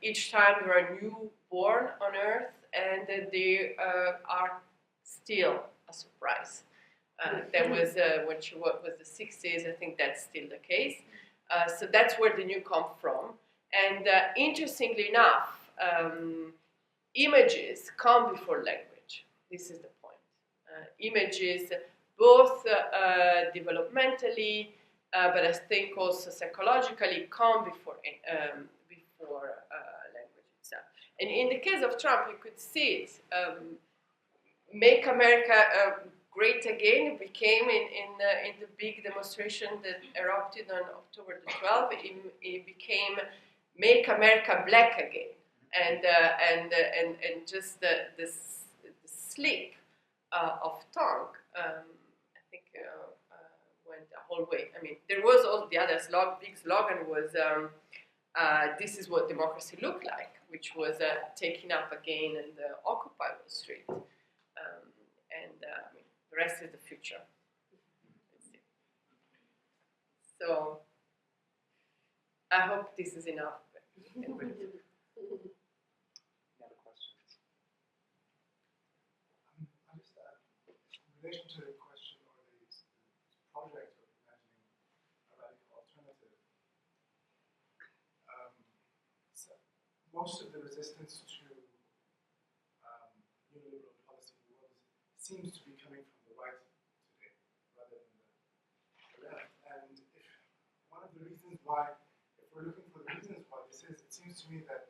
each time there are new born on earth, and that they are still a surprise. That was when she was the 60s. I think that's still the case. So that's where the new come from. And interestingly enough, images come before language. This is the point. Images, both developmentally, but I think also psychologically, come before language itself. And in the case of Trump, you could see it. Make America Great Again became in the big demonstration that erupted on October the 12th. It became Make America Black Again. and just the slip of tongue, I think went a whole way. I mean, there was all the other big slogan was this is what democracy looked like, which was taken up again in the Occupy Wall Street, and I mean, the rest is the future. So I hope this is enough. Any other questions? I'm just in relation to the question or the project of imagining a radical alternative. So most of the resistance to neoliberal policy in the world seems to be coming from the right today, rather than the left. And if one of the reasons why, if we're looking for the reasons why this is, it seems to me that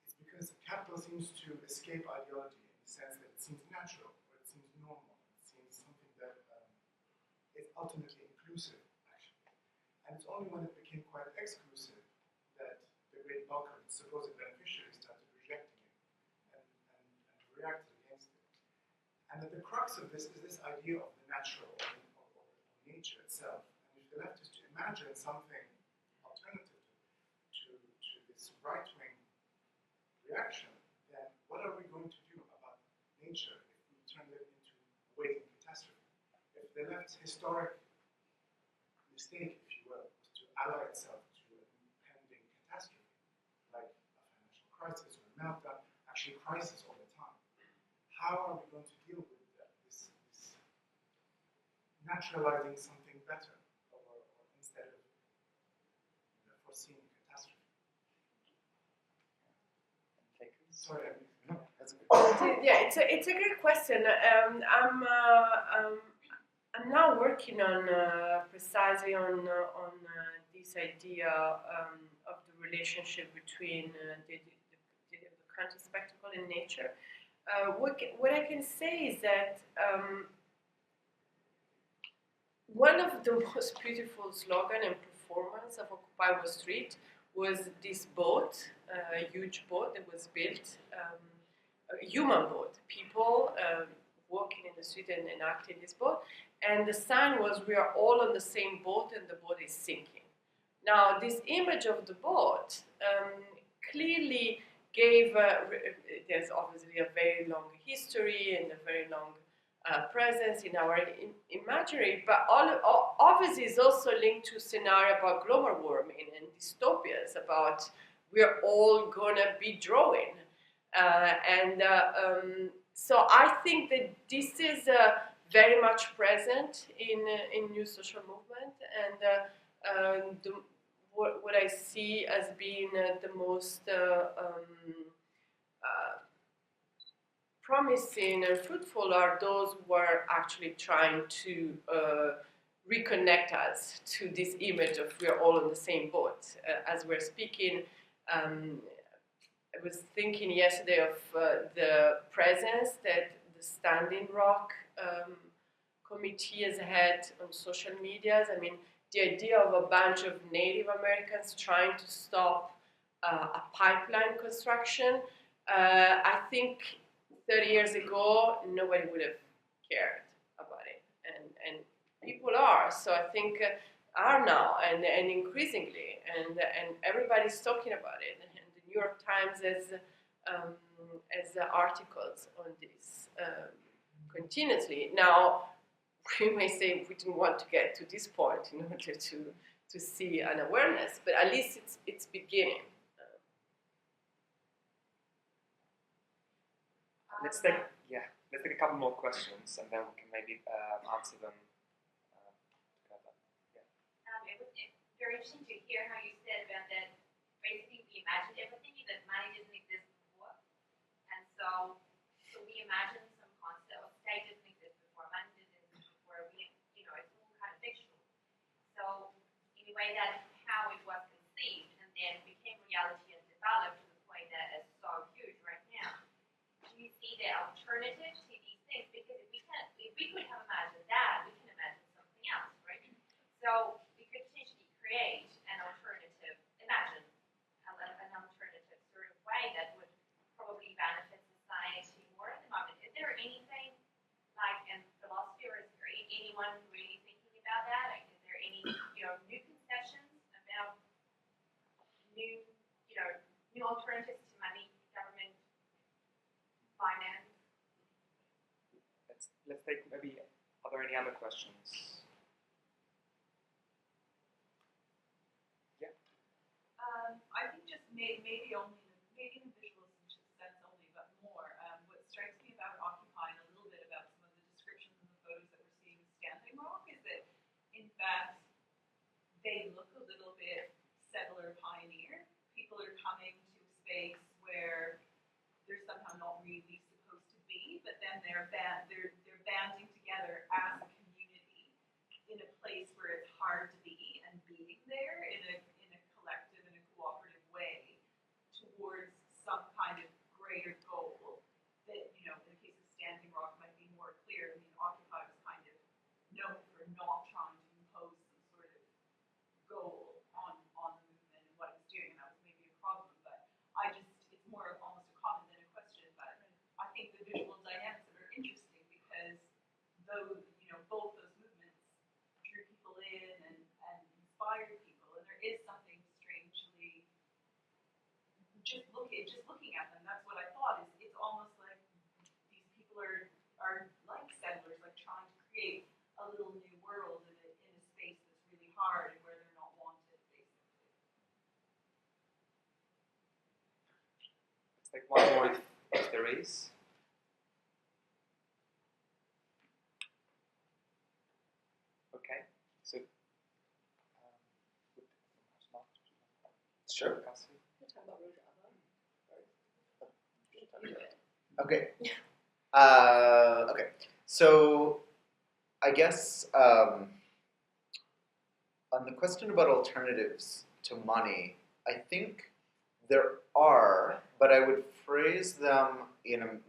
it's because capital seems to escape ideology in the sense that it seems natural, or it seems normal, it seems something that is ultimately inclusive, actually. And it's only when it became quite exclusive that the great bulk of its supposed beneficiaries started rejecting it and reacted against it. And at the crux of this is this idea of the natural, or nature itself. And if the left is to imagine something alternative to this right-wing reaction, then what are we going to do about nature if we turn it into a waiting catastrophe? If the left's historic mistake, if you will, was to ally itself to an impending catastrophe, like a financial crisis or a meltdown, actually crisis all the time, how are we going to deal with this naturalizing something better, or instead of foreseeing catastrophe? Sorry, No, that's good. Yeah, it's a great question. I'm now working on precisely on this idea of the relationship between the counter spectacle and nature. What I can say is that one of the most beautiful slogan and performance of Occupy Wall Street was this boat, a huge boat that was built, a human boat, people walking in the street and acting this boat, and the sign was, "We are all on the same boat and the boat is sinking." Now, this image of the boat clearly gave, there's obviously a very long history and a very long presence in our imaginary, but obviously is also linked to scenario about global warming and dystopias about we're all gonna be drawing, so I think that this is very much present in new social movement, and what I see as being the most promising and fruitful are those who are actually trying to reconnect us to this image of we're all on the same boat. As we're speaking, I was thinking yesterday of the presence that the Standing Rock committee has had on social media. I mean, the idea of a bunch of Native Americans trying to stop a pipeline construction, I think 30 years ago, nobody would have cared about it, and people are. So I think are now, and increasingly, and everybody's talking about it. And the New York Times has articles on this continuously. Now, we may say we didn't want to get to this point in order to see an awareness, but at least it's beginning. Let's take a couple more questions, and then we can maybe answer them together. Yeah. It was very interesting to hear how you said about that. Basically, we imagined everything that money didn't exist before, and so we imagined some concept of state didn't exist before, money didn't exist before. It's all kind of fictional. So in a way, that's how it was conceived, and then became reality and developed to the point that it's so huge right now. You see the alternative to these things, because if we could have imagined that, we can imagine something else, right? So we could potentially create an alternative, imagine an alternative anyone really thinking about that? Like, is there any, new conceptions about new alternatives to money, government, finance? Let's take maybe, are there any other questions? I think just maybe in visual sense only, but more. What strikes me about Occupy and a little bit about some of the descriptions in the photos that we're seeing of Standing Rock is that, in fact, they look a little bit settler pioneer. People are coming to a space where they're somehow not really supposed to be, but then they're banding together as a community in a place where it's hard to be, and being there in a collective and a cooperative way towards some kind of greater goal that, in the case of Standing Rock might be more clear. I mean, Occupy was kind of known for not trying to impose some sort of goal on the movement and what it was doing, and that was maybe a problem, but it's more of almost a comment than a question, but I think the visual dynamics that are interesting because both those movements drew people in and inspired people, and there is something strangely just looking at them. That's what I thought. Is it's almost like these people are like settlers, like trying to create a little new world in a space that's really hard and where they're not wanted, basically. Let's take one more if there is. Okay, so Sure. We're talking about Rojava. Okay. Okay. So, I guess on the question about alternatives to money, I think there are, but I would phrase them in a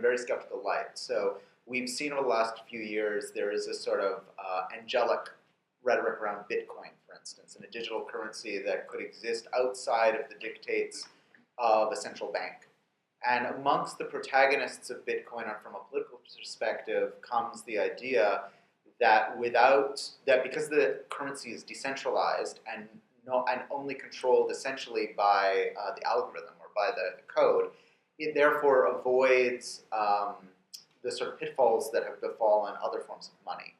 very skeptical light. So, we've seen over the last few years there is a sort of angelic rhetoric around Bitcoin, for instance, and a digital currency that could exist outside of the dictates of a central bank. And amongst the protagonists of Bitcoin, from a political perspective, comes the idea that because the currency is decentralized and only controlled essentially by the algorithm or by the code, it therefore avoids the sort of pitfalls that have befallen other forms of money.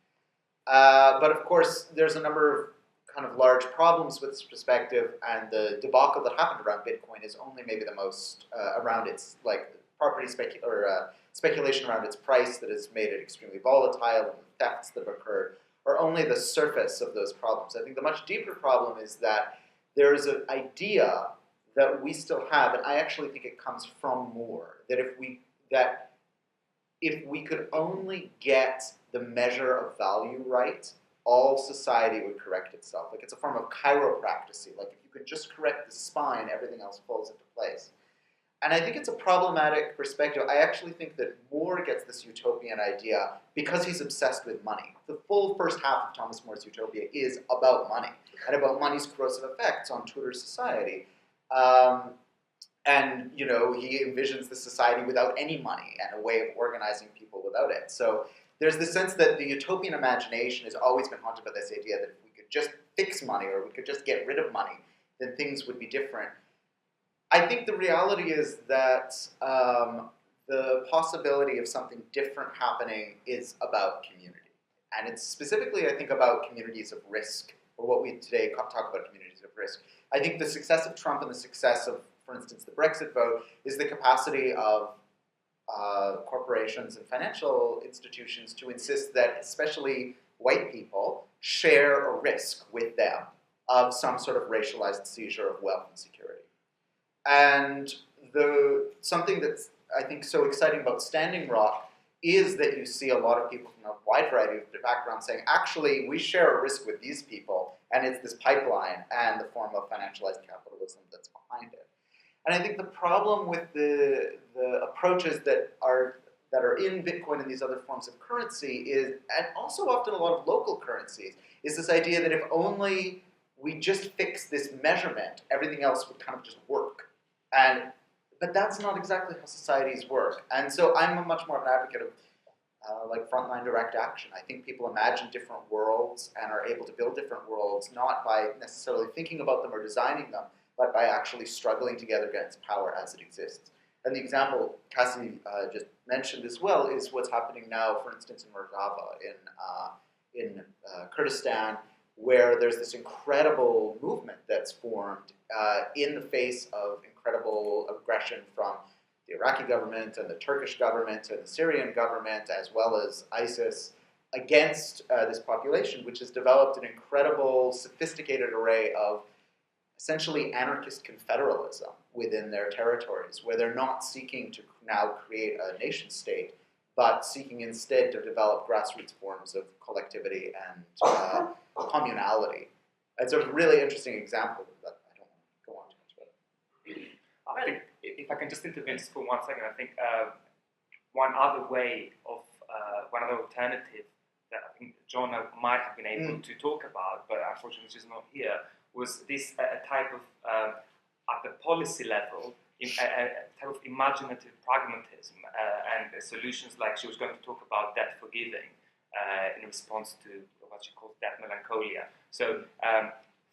But of course, there's a number of kind of large problems with this perspective, and the debacle that happened around Bitcoin is only maybe the most around its speculation around its price that has made it extremely volatile, and the thefts that have occurred are only the surface of those problems. I think the much deeper problem is that there is an idea that we still have, and I actually think it comes from Moore, that if we could only get the measure of value right, all society would correct itself. Like, it's a form of chiropractic. Like, if you could just correct the spine, everything else falls into place. And I think it's a problematic perspective. I actually think that Moore gets this utopian idea because he's obsessed with money. The full first half of Thomas More's Utopia is about money and about money's corrosive effects on Tudor society. And, he envisions the society without any money and a way of organizing people without it. So there's the sense that the utopian imagination has always been haunted by this idea that if we could just fix money or we could just get rid of money, then things would be different. I think the reality is that the possibility of something different happening is about community. And it's specifically, I think, about communities of risk, or what we today talk about communities of risk. I think the success of Trump and the success of, for instance, the Brexit vote is the capacity of corporations and financial institutions to insist that especially white people share a risk with them of some sort of racialized seizure of wealth and security. And something that's, I think, so exciting about Standing Rock is that you see a lot of people from a wide variety of backgrounds saying, actually, we share a risk with these people, and it's this pipeline and the form of financialized capitalism that's behind it. And I think the problem with the approaches that are in Bitcoin and these other forms of currency is, and also often a lot of local currencies, is this idea that if only we just fix this measurement, everything else would kind of just work. But that's not exactly how societies work. And so I'm much more of an advocate like frontline direct action. I think people imagine different worlds and are able to build different worlds, not by necessarily thinking about them or designing them, but by actually struggling together against power as it exists. And the example Cassie just mentioned as well is what's happening now, for instance, in Rojava, in Kurdistan, where there's this incredible movement that's formed in the face of incredible aggression from the Iraqi government and the Turkish government and the Syrian government, as well as ISIS, against this population, which has developed an incredible, sophisticated array of essentially anarchist confederalism within their territories, where they're not seeking to now create a nation state, but seeking instead to develop grassroots forms of collectivity and communality. It's a really interesting example that I don't want to go on too much about. I think if I can just intervene just for 1 second, I think one other way of, one other alternative that I think Joanna might have been able to talk about, but unfortunately she's not here, was this a type of, at the policy level, a type of imaginative pragmatism and solutions like she was going to talk about debt forgiving in response to what she calls debt melancholia. So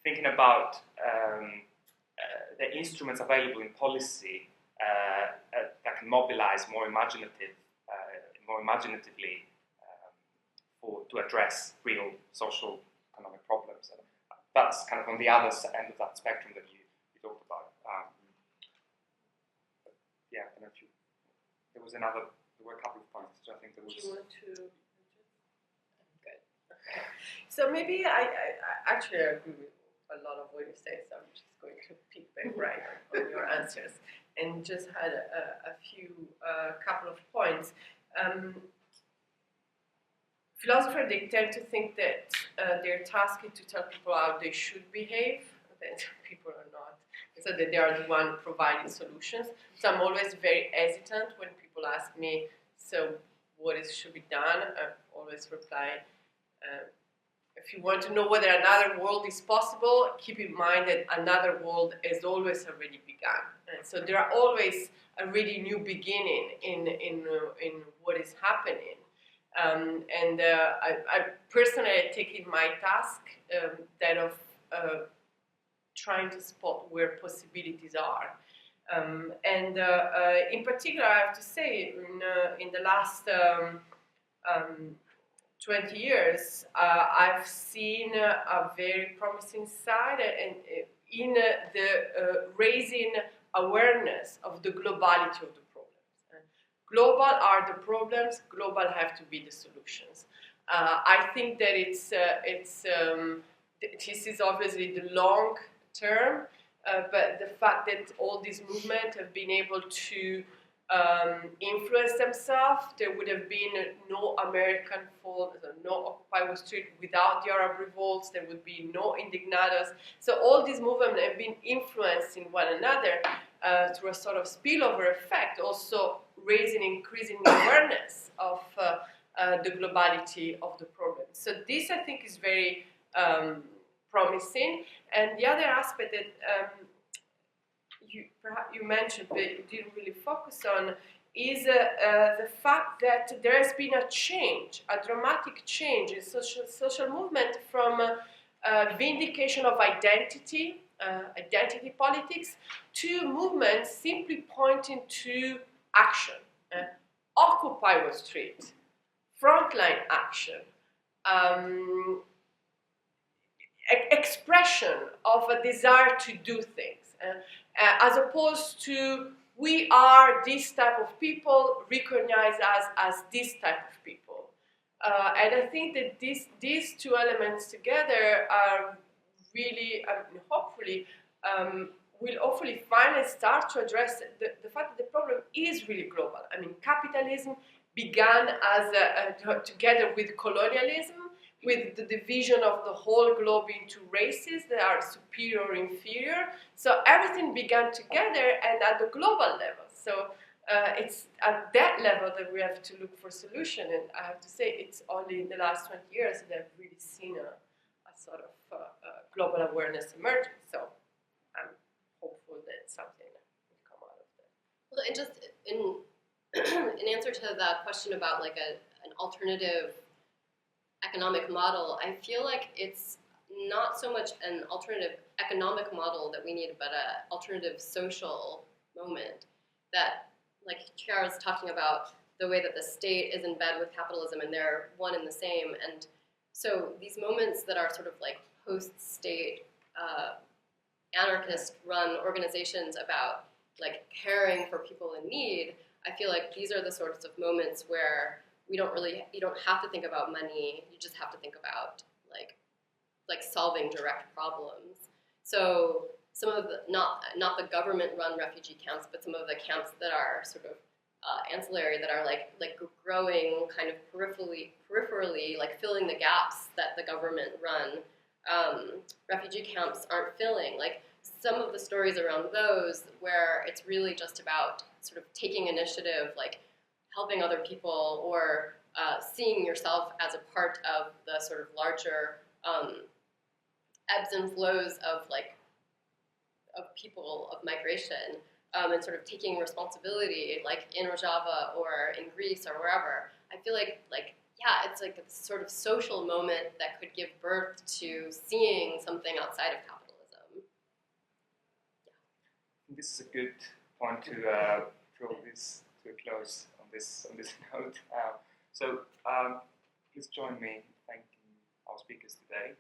thinking about the instruments available in policy that can mobilize more imaginatively to address real social economic problems. And that's kind of on the other end of that spectrum that you talked about. Yeah, I don't know if you. There were a couple of points. So I think there was. Do you want to? Good. Okay. So maybe I actually agree with a lot of what you say. So I'm just going to pick back right on your answers and just had a couple of points. Philosophers, they tend to think that their task is to tell people how they should behave, that people are not, so that they are the one providing solutions. So I'm always very hesitant when people ask me, so what should be done? I always reply, if you want to know whether another world is possible, keep in mind that another world has always already begun. And so there are always a really new beginning in what is happening. I personally take it my task that of trying to spot where possibilities are. In particular, I have to say, in the last 20 years, I've seen a very promising side in the raising awareness of the globality of the problems. Global are the problems, global have to be the solutions. I think that this is obviously the long term, but the fact that all these movements have been able to influence themselves, there would have been no American fall, no Occupy Wall Street without the Arab revolts, there would be no Indignados. So all these movements have been influencing one another through a sort of spillover effect, also raising increasing awareness of the globality of the problem. So this, I think, is very promising. And the other aspect that you mentioned, but you didn't really focus on, is the fact that there has been a change, a dramatic change in social movement from vindication of identity, identity politics, to movements simply pointing to action. Occupy Wall Street, frontline action, expression of a desire to do things. As opposed to, we are this type of people, recognize us as this type of people. And I think that these two elements together are really, hopefully, will hopefully finally start to address the fact that the problem is really global. I mean, capitalism began as together with colonialism, with the division of the whole globe into races that are superior or inferior. So everything began together and at the global level. So it's at that level that we have to look for solution. And I have to say, it's only in the last 20 years that I've really seen a sort of global awareness emerging. So I'm hopeful that something will come out of that. Well, and just in answer to that question about like an alternative economic model, I feel like it's not so much an alternative economic model that we need, but an alternative social moment. That, like Chiara was talking about, the way that the state is in bed with capitalism and they're one and the same. And so these moments that are sort of like post-state, anarchist-run organizations about like caring for people in need, I feel like these are the sorts of moments where you don't have to think about money, you just have to think about like solving direct problems. So some of the, not the government-run refugee camps, but some of the camps that are sort of ancillary, that are like growing kind of peripherally, like filling the gaps that the government-run refugee camps aren't filling. Like some of the stories around those where it's really just about sort of taking initiative, like helping other people, or seeing yourself as a part of the sort of larger ebbs and flows of people, of migration, and sort of taking responsibility, like in Rojava or in Greece or wherever. I feel like yeah, it's like a sort of social moment that could give birth to seeing something outside of capitalism. Yeah. This is a good point to draw this to a close on this note. So please join me in thanking our speakers today.